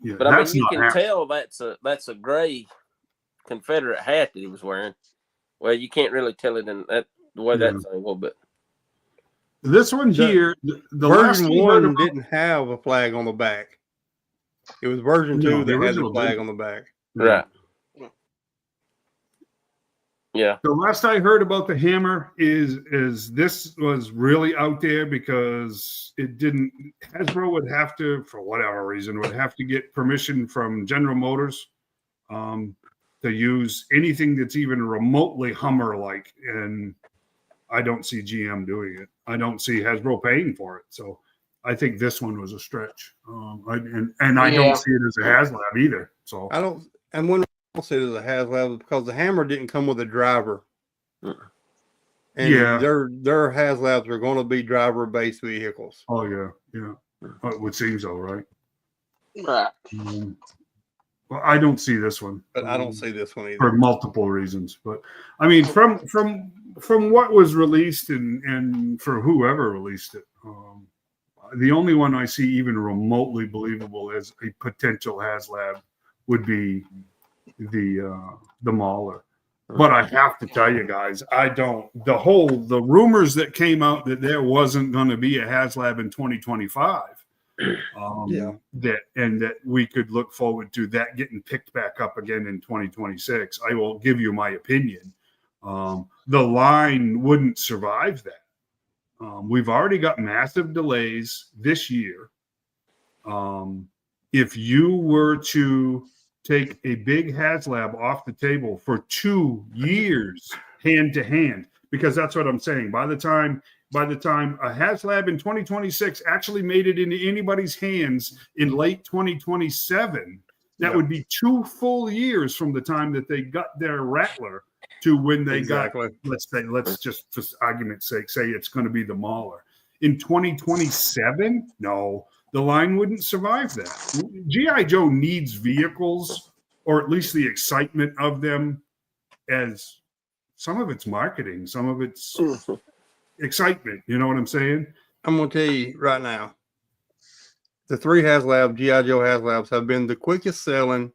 But I mean, you can tell that's a gray Confederate hat that he was wearing. Well, you can't really tell it in the way that's a little bit. This one here, the version 1 didn't have a flag on the back. It was version 2 that had the flag on the back. Right. Yeah. The last I heard about the Hammer is this was really out there because Hasbro would have to, for whatever reason, would have to get permission from General Motors to use anything that's even remotely Hummer-like, and I don't see GM doing it. I don't see Hasbro paying for it. So I think this one was a stretch. I don't see it as a HasLab either. So I don't. And when I say it as a HasLab because the Hammer didn't come with a driver. And their HasLabs are going to be driver-based vehicles. Oh yeah. It would seem so, right? Right. Well, I don't see this one. But I don't see this one either. For multiple reasons. But I mean, from what was released and for whoever released it, the only one I see even remotely believable as a potential HasLab would be the Mauler. But I have to tell you guys, the rumors that came out that there wasn't going to be a HasLab in 2025, that we could look forward to that getting picked back up again in 2026. I will give you my opinion. The line wouldn't survive that. We've already got massive delays this year. If you were to take a big HasLab off the table for 2 years, hand to hand, because that's what I'm saying. By the time a HasLab in 2026 actually made it into anybody's hands in late 2027, that would be 2 full years from the time that they got their Rattler to when they got, let's just for argument's sake, say it's going to be the Mauler. In 2027, no, the line wouldn't survive that. G.I. Joe needs vehicles, or at least the excitement of them, as some of it's marketing, some of it's excitement. You know what I'm saying? I'm going to tell you right now, the 3 HasLab, G.I. Joe HasLabs have been the quickest selling,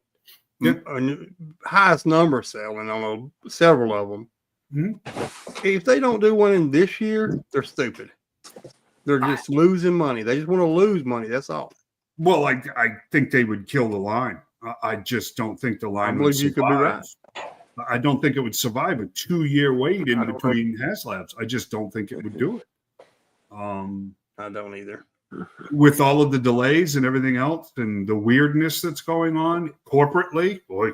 highest number selling on several of them. Mm-hmm. If they don't do one in this year, they're stupid. They're just losing money. They just want to lose money. That's all. Well, I think they would kill the line. I just don't think the line would survive. You could be right. I don't think it would survive a 2-year wait in between HasLabs. I just don't think it would do it. I don't either. With all of the delays and everything else and the weirdness that's going on corporately, boy.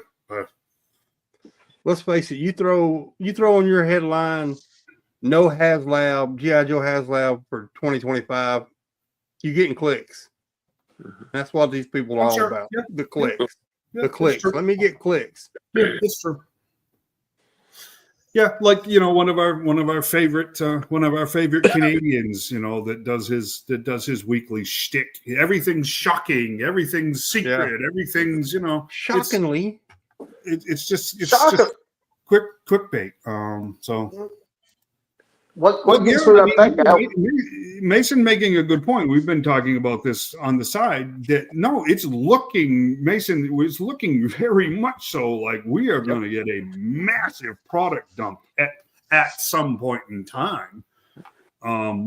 Let's face it. You throw on your headline, no HasLab, G.I. Joe HasLab for 2025, you're getting clicks. That's what these people are all about. Yeah. The clicks. Yeah, the clicks. Let me get clicks. Yeah, it's true. Yeah, like one of our favorite Canadians, that does his weekly shtick. Everything's shocking, everything's secret, everything's shockingly. It's just quick bait. So. What gets rid of that? Mason making a good point. We've been talking about this on the side. Mason was looking very much so like we are going to get a massive product dump at some point in time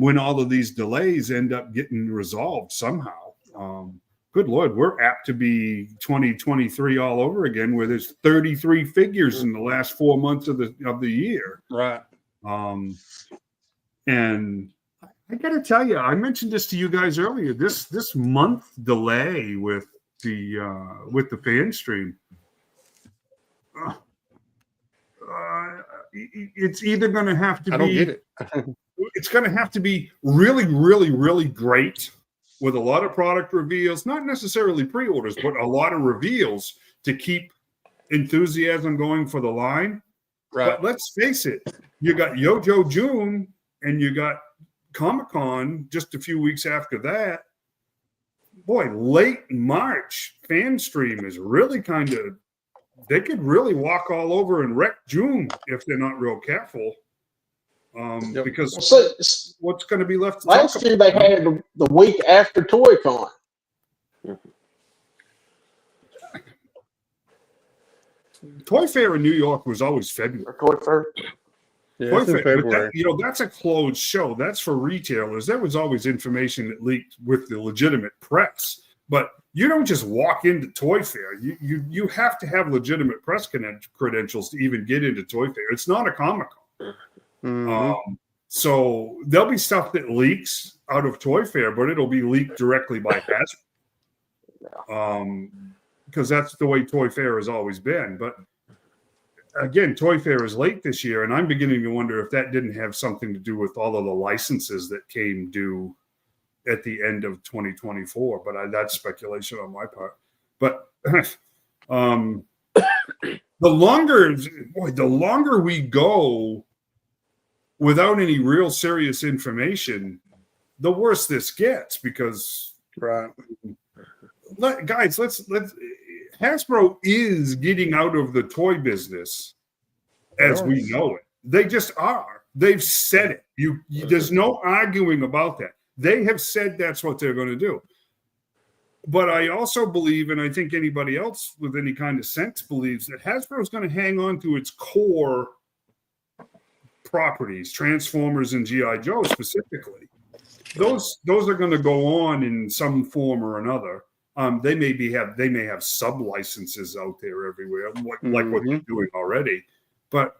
when all of these delays end up getting resolved somehow. Good Lord, we're apt to be 2023 all over again, where there's 33 figures in the last 4 months of the year. Right. And I got to tell you, I mentioned this to you guys earlier. This month delay with the fan stream, it's either going to have to be. I don't get it. It's going to have to be really, really, really great with a lot of product reveals, not necessarily pre-orders, but a lot of reveals to keep enthusiasm going for the line. Right. But let's face it, you got Yojo June and you got Comic-Con just a few weeks after that. Boy, late March fan stream is really they could really walk all over and wreck June if they're not real careful. Because what's going to be left to last year they had the week after ToyCon. Toy Fair in New York was always February. Toy Fair. Yeah, Toy Fair, but that's a closed show. That's for retailers. There was always information that leaked with the legitimate press. But you don't just walk into Toy Fair. You have to have legitimate press credentials to even get into Toy Fair. It's not a Comic-Con. Mm-hmm. So there'll be stuff that leaks out of Toy Fair, but it'll be leaked directly by Hasbro. Because that's the way Toy Fair has always been. But again, Toy Fair is late this year, and I'm beginning to wonder if that didn't have something to do with all of the licenses that came due at the end of 2024. But that's speculation on my part. But the longer we go without any real serious information, the worse this gets. Because guys, let's Hasbro is getting out of the toy business as we know it. They just are. They've said it. There's no arguing about that. They have said that's what they're going to do. But I also believe, and I think anybody else with any kind of sense believes, that Hasbro is going to hang on to its core properties, Transformers and G.I. Joe specifically. those are going to go on in some form or another. They may have sub licenses out there everywhere, like what they're doing already. But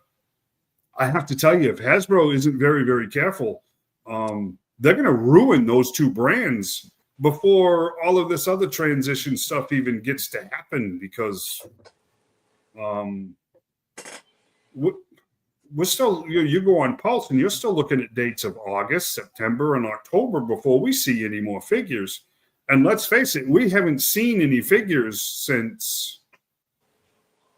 I have to tell you, if Hasbro isn't very, very careful, they're going to ruin those two brands before all of this other transition stuff even gets to happen, because we're still, you go on Pulse and you're still looking at dates of August, September, and October before we see any more figures. And let's face it, we haven't seen any figures since,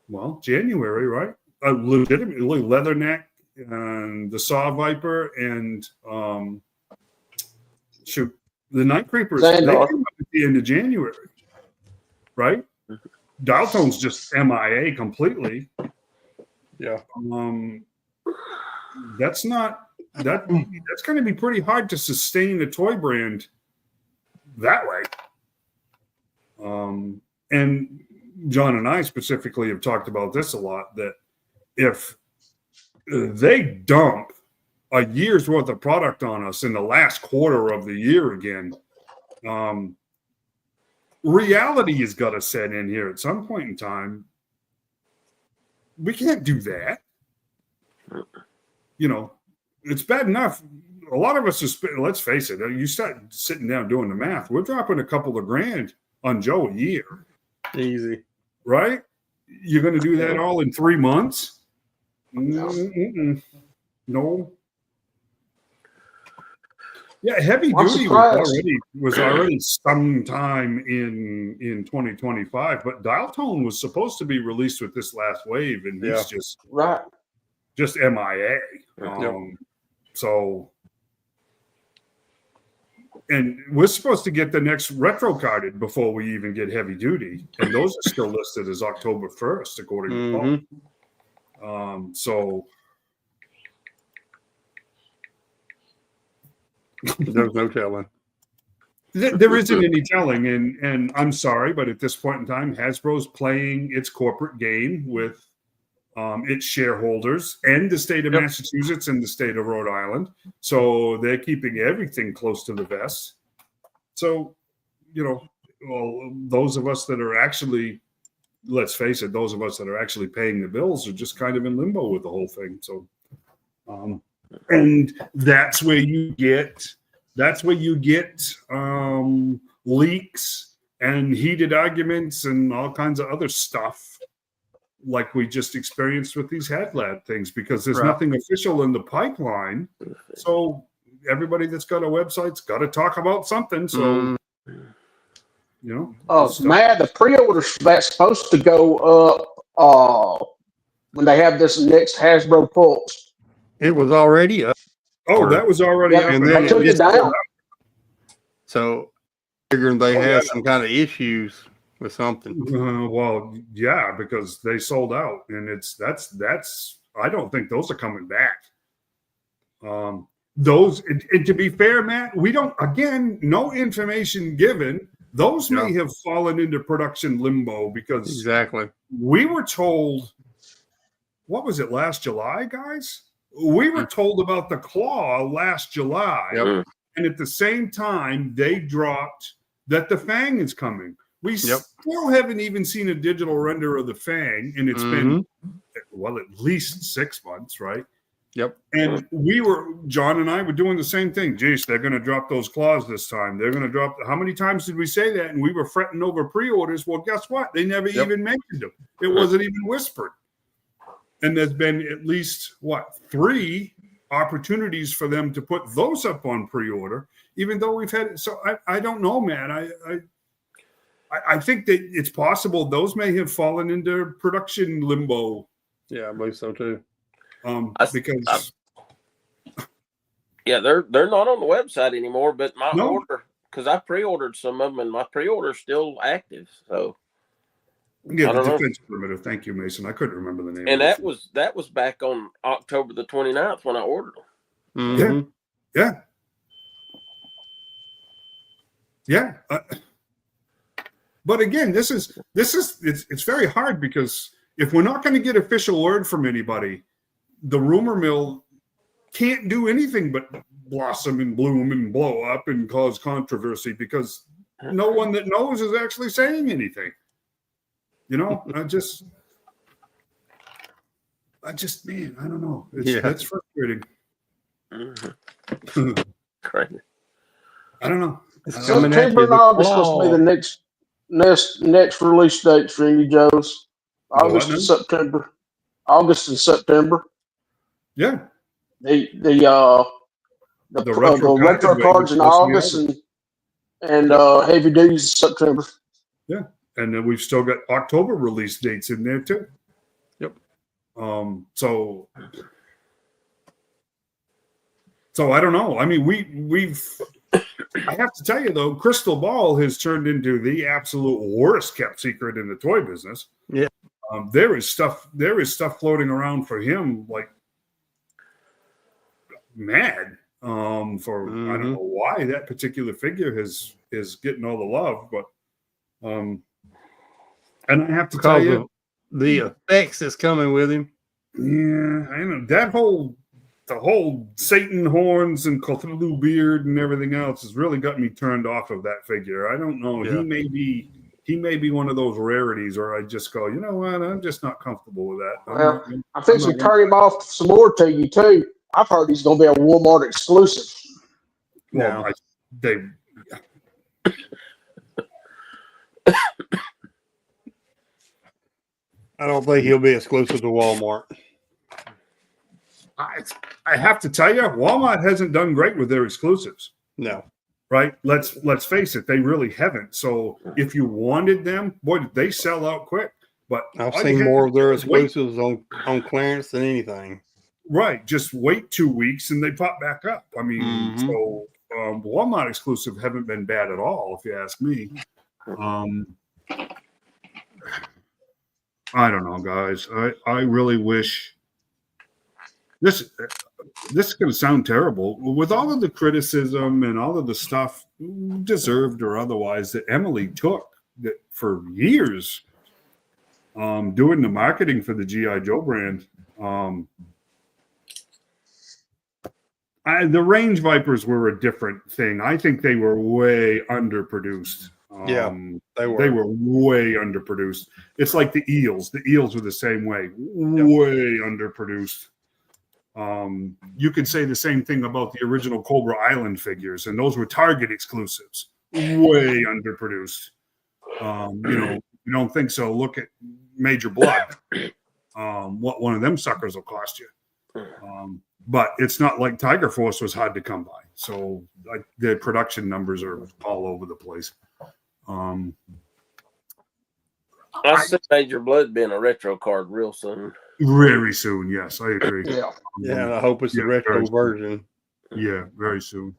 well, January, right? Legitimately, Leatherneck and the Saw Viper and the Night Creepers. They came up at the end of January, right? Dialtone's just MIA completely. Yeah. That's going to be pretty hard to sustain a toy brand that way. And John and I specifically have talked about this a lot, that if they dump a year's worth of product on us in the last quarter of the year again, reality has got to set in here at some point in time. We can't do that. You know, it's bad enough. A lot of us are, let's face it, you start sitting down doing the math, we're dropping a couple of grand on Joe a year. Easy. Right? You're going to do that all in 3 months? No. Yeah, Heavy Duty was already sometime in 2025, but Dialtone was supposed to be released with this last wave, and he's just MIA. So, and we're supposed to get the next retro carded before we even get Heavy Duty, and those are still listed as October 1st, according to Paul. So there's no telling. There isn't any telling, and I'm sorry, but at this point in time, Hasbro's playing its corporate game with its shareholders and the state of Massachusetts and the state of Rhode Island. So they're keeping everything close to the vest. So, you know, well, those of us that are actually, let's face it, those of us that are actually paying the bills are just kind of in limbo with the whole thing. So, and that's where you get leaks and heated arguments and all kinds of other stuff, like we just experienced with these HadLab things, because there's nothing official in the pipeline. So everybody that's got a website's got to talk about something. So, you know. Matt, the pre-orders that's supposed to go up when they have this next Hasbro Pulse. It was already up. Oh, that was already up. And then they took it down. So figuring they had some kind of issues with something. Well, yeah, because they sold out, and that's I don't think those are coming back. Those, and to be fair, Matt, we don't, again, no information given. Those may have fallen into production limbo, because we were told, what was it, last July, guys? We were told about the Claw last July, and at the same time, they dropped that the Fang is coming. We still haven't even seen a digital render of the Fang, and it's been, well, at least 6 months, right? And John and I were doing the same thing. Geez, they're going to drop those claws this time. They're going to drop. How many times did we say that? And we were fretting over pre-orders. Well, guess what? They never even mentioned them. It wasn't even whispered. And there's been at least, 3 opportunities for them to put those up on pre-order, even though we've had. So I don't know, man. I think that it's possible those may have fallen into production limbo. Yeah, I believe so too. Because they're not on the website anymore. But my order, because I pre-ordered some of them, and my pre-order is still active. So yeah, the defense perimeter. Thank you, Mason. I couldn't remember the name. And that was back on October the 29th when I ordered them. Yeah. But again, it's very hard, because if we're not going to get official word from anybody, the rumor mill can't do anything but blossom and bloom and blow up and cause controversy because no one that knows is actually saying anything. You know, I just, man, I don't know. It's frustrating. Crazy. I don't know. September and August supposed to be the next release dates for Indy Joe's. August and September. August and September. Yeah. The retro cards in August and heavy duties in September. Yeah. And then we've still got October release dates in there too. Yep. So I don't know. I mean, we've I have to tell you though, Crystal Ball has turned into the absolute worst kept secret in the toy business. Yeah. There is stuff floating around for him like mad. I don't know why that particular figure is getting all the love, but and I have to tell you the effects that's coming with him. Yeah, I know the whole Satan horns and Cthulhu beard and everything else has really got me turned off of that figure. I don't know. Yeah. He may be one of those rarities, or I just go, you know what? I'm just not comfortable with that. Well, I think we turn him off some more to you too. I've heard he's going to be a Walmart exclusive. Well, I don't think he'll be exclusive to Walmart. I have to tell you, Walmart hasn't done great with their exclusives. No. Right? Let's face it, they really haven't. So if you wanted them, boy, they sell out quick. But I've seen more of their exclusives on clearance than anything. Right. Just wait 2 weeks and they pop back up. I mean, so Walmart exclusive haven't been bad at all, if you ask me. I don't know, guys. I really wish this is going to sound terrible. With all of the criticism and all of the stuff, deserved or otherwise, that Emily took that for years doing the marketing for the G.I. Joe brand. The Range Vipers were a different thing. I think they were way underproduced. They were way underproduced. It's like the Eels. The Eels were the same way, way underproduced. You could say the same thing about the original Cobra Island figures, and those were Target exclusives, way underproduced. You don't think so? Look at Major Blood. What one of them suckers will cost you. But it's not like Tiger Force was hard to come by. So the production numbers are all over the place. I see Major Blood being a retro card real soon. Very soon, yes, I agree. Yeah, I hope it's the retro version. Yeah, very soon.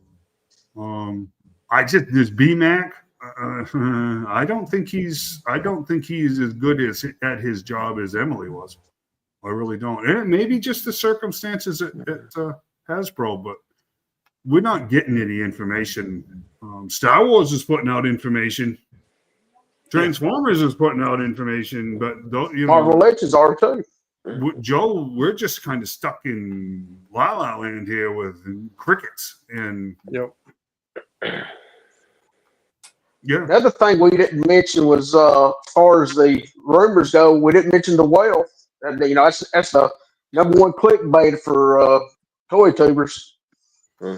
This BMAC. I don't think he's as good at his job as Emily was. I really don't. And it may be just the circumstances at Hasbro, but we're not getting any information. Star Wars is putting out information. Transformers is putting out information, but Marvel Legends are too. Joe, we're just kind of stuck in La La Land here with crickets. And The other thing we didn't mention was, as far as the rumors go, we didn't mention the whale. That's the number one clickbait for toy tubers. I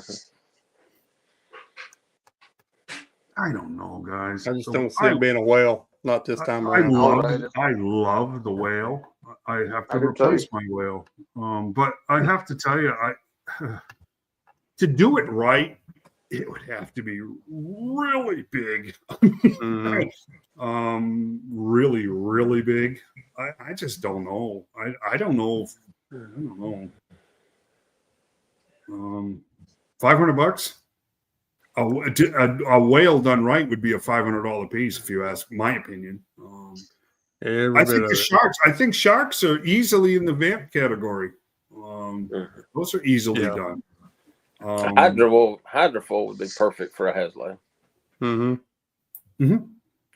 don't know, guys. I just don't see it being a whale. Not this time around. I love the whale. I have to replace my whale. But I have to tell you, to do it right, it would have to be really big. Really, really big. I just don't know. I don't know. I don't know. $500. A whale done right would be a $500 piece, if you ask my opinion. I think sharks are easily in the vamp category. Those are easily done. Hydrofoil would be perfect for a Hasbro.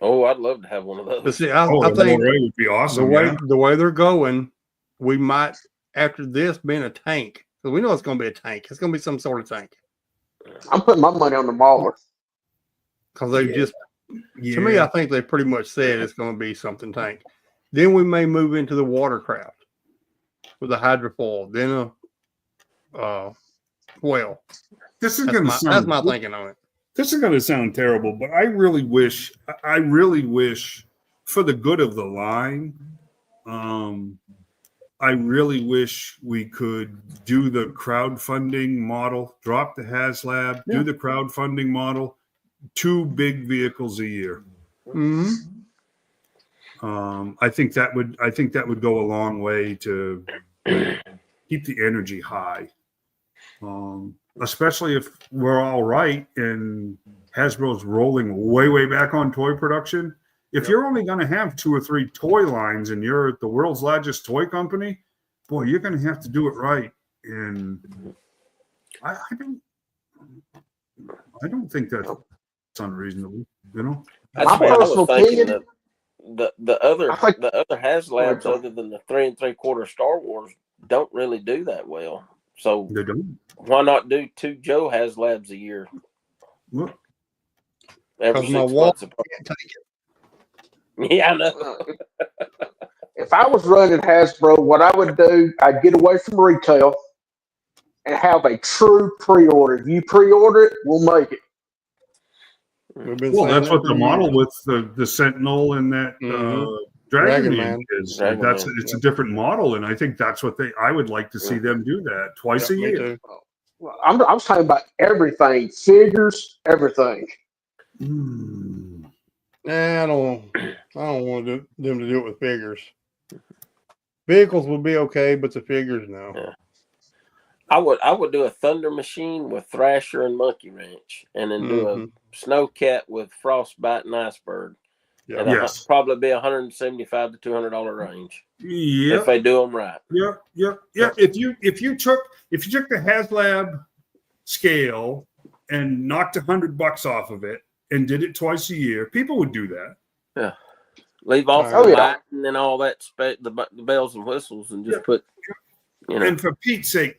Oh, I'd love to have one of those. But see, I think would be awesome. The way they're going, we might, after this being a tank, because we know it's going to be a tank. It's going to be some sort of tank. I'm putting my money on the Mauler. Because they to me, I think they pretty much said it's going to be something tank. Then we may move into the watercraft with a hydrofoil, then a whale. That's my thinking on it. This is going to sound terrible, but I really wish for the good of the line, I really wish we could do the crowdfunding model, drop the HasLab, do the crowdfunding model, 2 big vehicles a year. Mm-hmm. I think that would go a long way to keep the energy high. Especially if we're all right and Hasbro's rolling way back on toy production. If you're only going to have 2 or 3 toy lines and you're the world's largest toy company, boy, you're going to have to do it right. And I don't think that's unreasonable. You know, that's my personal opinion. The other HasLabs, other than the 3 3/4 Star Wars, don't really do that well. So they don't. Why not do 2 Joe HasLabs a year? Look, every 6 months apart. Yeah, I know. If I was running Hasbro, what I would do, I'd get away from retail and have a true pre-order. If you pre-order it, we'll make it. Well, that's what the model with the Sentinel and that Dragon Man is. It's a different model, and I think that's what I would like to see them do that twice a year. Well, I was talking about everything, figures, everything. I don't want them to do it with figures. Vehicles would be okay, but the figures, no. Yeah. I would do a Thunder Machine with Thrasher and Monkey Wrench, and then do a Snowcat with Frostbite and Iceberg. Yeah. And probably be $175 to $200 range. Yeah, if they do them right. Yeah. If you took the HasLab scale and knocked $100 off of it and did it twice a year, people would do that. Yeah, leave off the lighting and all that, the bells and whistles, and just put. You know. And for Pete's sake,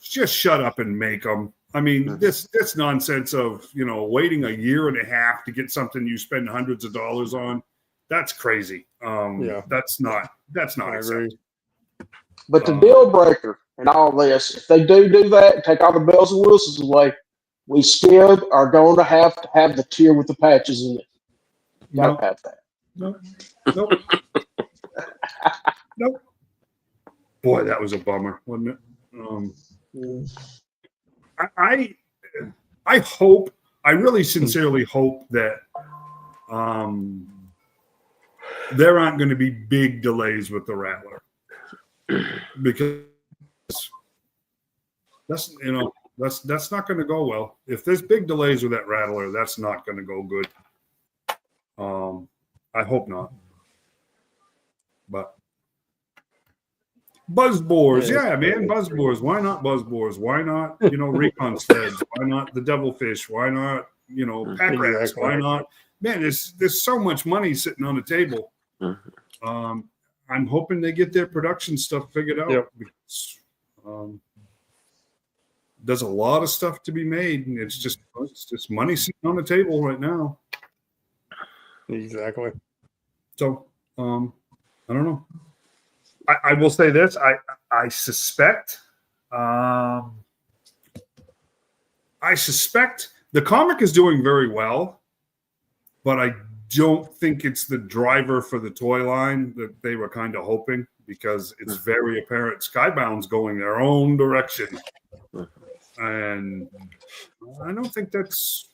just shut up and make them. I mean, this nonsense of waiting a year and a half to get something you spend hundreds of dollars on, that's crazy. That's not acceptable. But the deal breaker in all this, if they do that, take all the bells and whistles away, we still are going to have the tier with the patches in it. Gotta have that. Nope. Boy, that was a bummer, wasn't it? I hope, I really sincerely hope that there aren't going to be big delays with the Rattler, because that's not going to go well. If there's big delays with that Rattler, that's not going to go good. I hope not. But Buzzbores, man, Buzzbores. Why not Buzzbores? Why not, recon sleds? Why not the Devilfish? Why not, pack rats? Why not? Man, there's so much money sitting on the table. I'm hoping they get their production stuff figured out. Because, there's a lot of stuff to be made, and it's just money sitting on the table right now. Exactly. So, I don't know. I will say this. I suspect the comic is doing very well, but I don't think it's the driver for the toy line that they were kind of hoping, because it's very apparent Skybound's going their own direction. And I don't think that's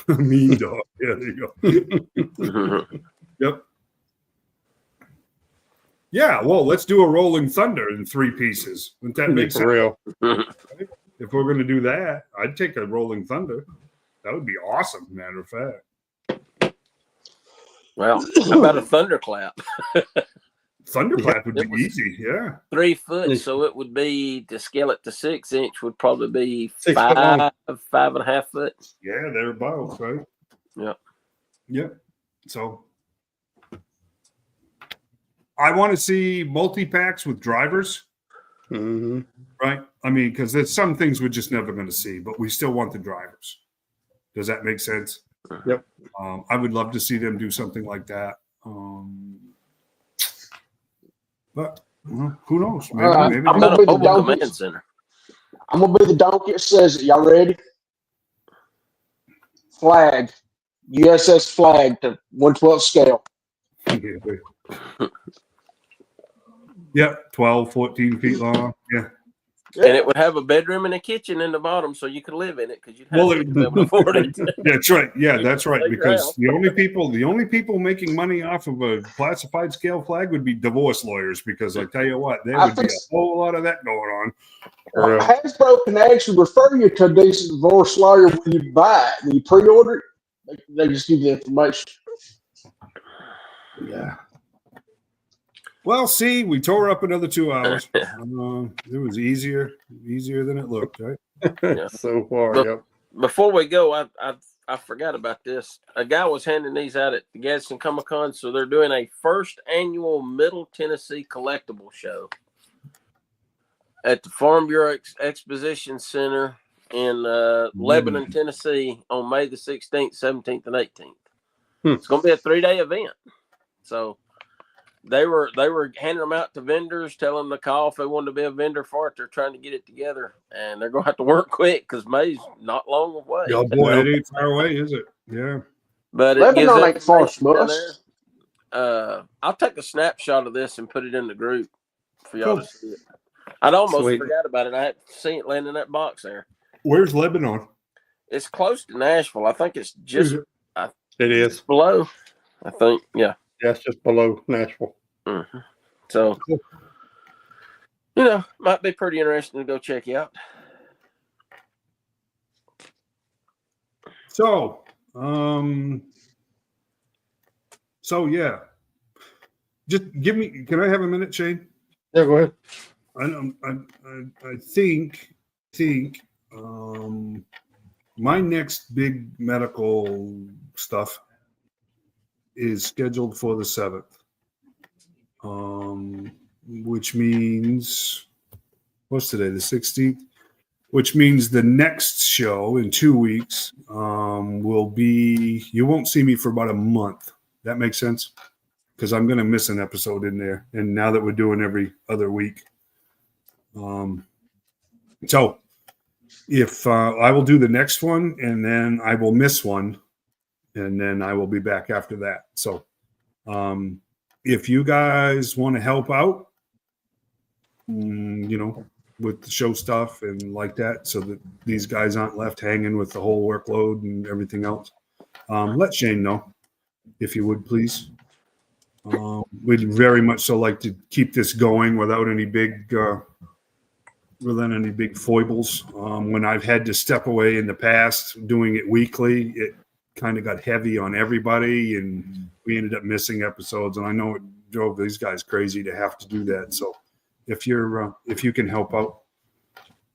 a mean dog. Yeah, there you go. Yep. Yeah, well, let's do a Rolling Thunder in 3 pieces. Wouldn't that make sense? Real. If we're going to do that, I'd take a Rolling Thunder. That would be awesome, matter of fact. Well, how about a Thunderclap? Thunderclap would be easy, yeah. 3 foot, so it would be, to scale it to 6 inch, would probably be 6 5.5 foot. Yeah, thereabouts, right? Yep. So I want to see multi-packs with drivers. Mm-hmm. Right? I mean, because there's some things we're just never going to see, but we still want the drivers. Does that make sense? Yep. I would love to see them do something like that. But who knows? Maybe, maybe I'm gonna be the command center. I'm gonna be the donkey that says it. Y'all ready? Flag, USS Flag to 1/12 scale. Yeah, 12, 14 feet long. Yeah. And it would have a bedroom and a kitchen in the bottom, so you could live in it because you'd have to be able to afford it. That's right. Yeah, that's right. Because the only people making money off of a classified scale flag would be divorce lawyers. Because I tell you what, there would be a whole lot of that going on. Hasbro can actually refer you to a decent divorce lawyer when you buy it. When you pre-order it, they just give you the information. Yeah. Well, see, we tore up another 2 hours. It was easier than it looked, right? Yeah. So far, yep. Before we go, I forgot about this. A guy was handing these out at the Gadsden Comic Con, so they're doing a first annual Middle Tennessee collectible show at the Farm Bureau Exposition Center in Lebanon, Tennessee on May the 16th, 17th, and 18th. It's going to be a 3-day event. So they were handing them out to vendors, telling them to call if they wanted to be a vendor for it. They're trying to get it together, and they're going to have to work quick because May's not long away. Oh boy, it ain't far away, is it? Yeah. But it gives information down there. I'll take a snapshot of this and put it in the group for y'all to see it. I'd almost forgot about it. I had seen it laying in that box there. Where's Lebanon? It's close to Nashville. I think it's just it is below. I think, yeah. Yeah, it's just below Nashville. Mm-hmm. So, might be pretty interesting to go check you out. So yeah. Just give me. Can I have a minute, Shane? Yeah, go ahead. I think my next big medical stuff is scheduled for the 7th, which means what's today, the 16th, which means the next show in 2 weeks will be, you won't see me for about a month. That makes sense? Because I'm going to miss an episode in there. And now that we're doing every other week. So if I will do the next one and then I will miss one and then I will be back after that. So if you guys want to help out, with the show stuff and like that, so that these guys aren't left hanging with the whole workload and everything else, let Shane know if you would, please. We'd very much so like to keep this going without any big foibles. When I've had to step away in the past doing it weekly, it kind of got heavy on everybody and we ended up missing episodes, and I know it drove these guys crazy to have to do that. So if you can help out,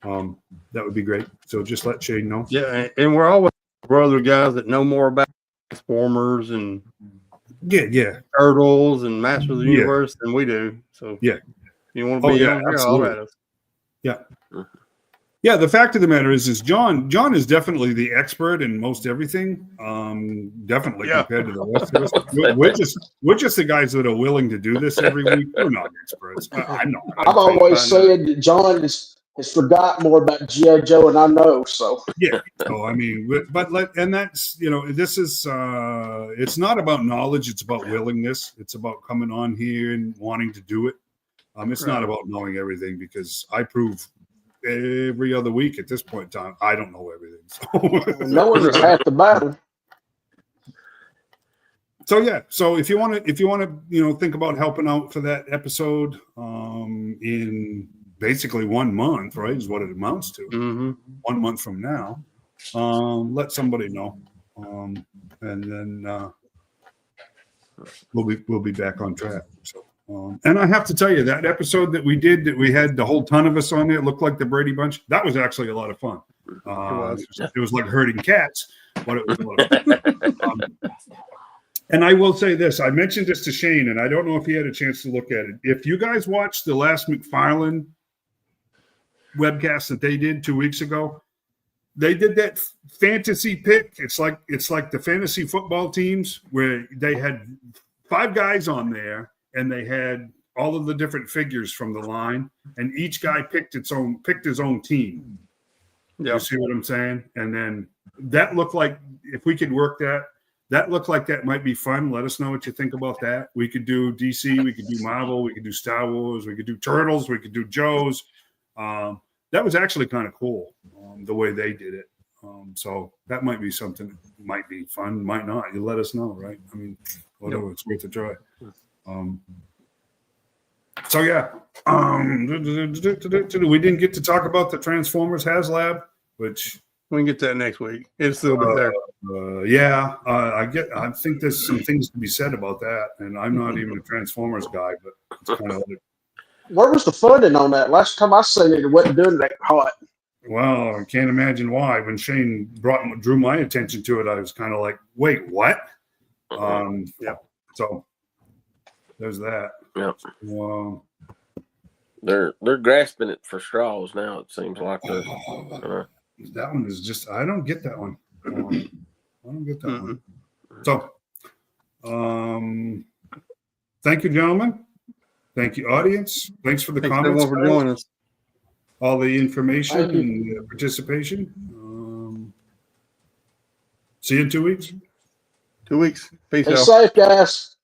that would be great. So just let Shane know. Yeah, and we're always for other guys that know more about Transformers and Turtles and Masters of the Universe than we do. So if you want to be on here, all at us. Yeah. Yeah, the fact of the matter is John is definitely the expert in most everything. Definitely compared to the rest of us. We're just the guys that are willing to do this every week. We're not experts. I know. I've always said that John has forgotten more about G.I. Joe, and I know. So So I mean, that's this is it's not about knowledge. It's about willingness. It's about coming on here and wanting to do it. It's not about knowing everything, because I prove every other week at this point in time I don't know everything. So knowing is half the battle. So if you want to think about helping out for that episode in basically 1 month, right, is what it amounts to. 1 month from now, let somebody know, and then we'll be back on track. So. And I have to tell you, that episode that we did, that we had the whole ton of us on there, looked like the Brady Bunch. That was actually a lot of fun. It was like herding cats, but it was a lot of fun. And I will say this: I mentioned this to Shane, and I don't know if he had a chance to look at it. If you guys watched the last McFarlane webcast that they did 2 weeks ago. They did that fantasy pick. It's like the fantasy football teams where they had 5 guys on there and they had all of the different figures from the line, and each guy picked his own team. Yep. You see what I'm saying? And then that looked like, if we could work that looked like that might be fun. Let us know what you think about that. We could do DC, we could do Marvel, we could do Star Wars, we could do Turtles, we could do Joe's. That was actually kind of cool, the way they did it. So that might be something that might be fun, might not. You let us know, right? I mean, whatever, it's worth a try. So yeah, we didn't get to talk about the Transformers HasLab, which we can get to that next week. It'll still be there. I think there's some things to be said about that, and I'm not even a Transformers guy, but it's kind of like, where was the funding on that? Last time I seen it, it wasn't doing that hot. Well, I can't imagine why. When Shane drew my attention to it, I was kind of like, wait, what? Yeah. So there's that. Yep. They're grasping it for straws now. It seems like that one is just, I don't get that one. I don't get that one. So, thank you, gentlemen. Thank you, audience. Thanks for the comments. Thanks for joining us. All the information and participation. See you in 2 weeks. 2 weeks. Peace out. Stay safe, guys.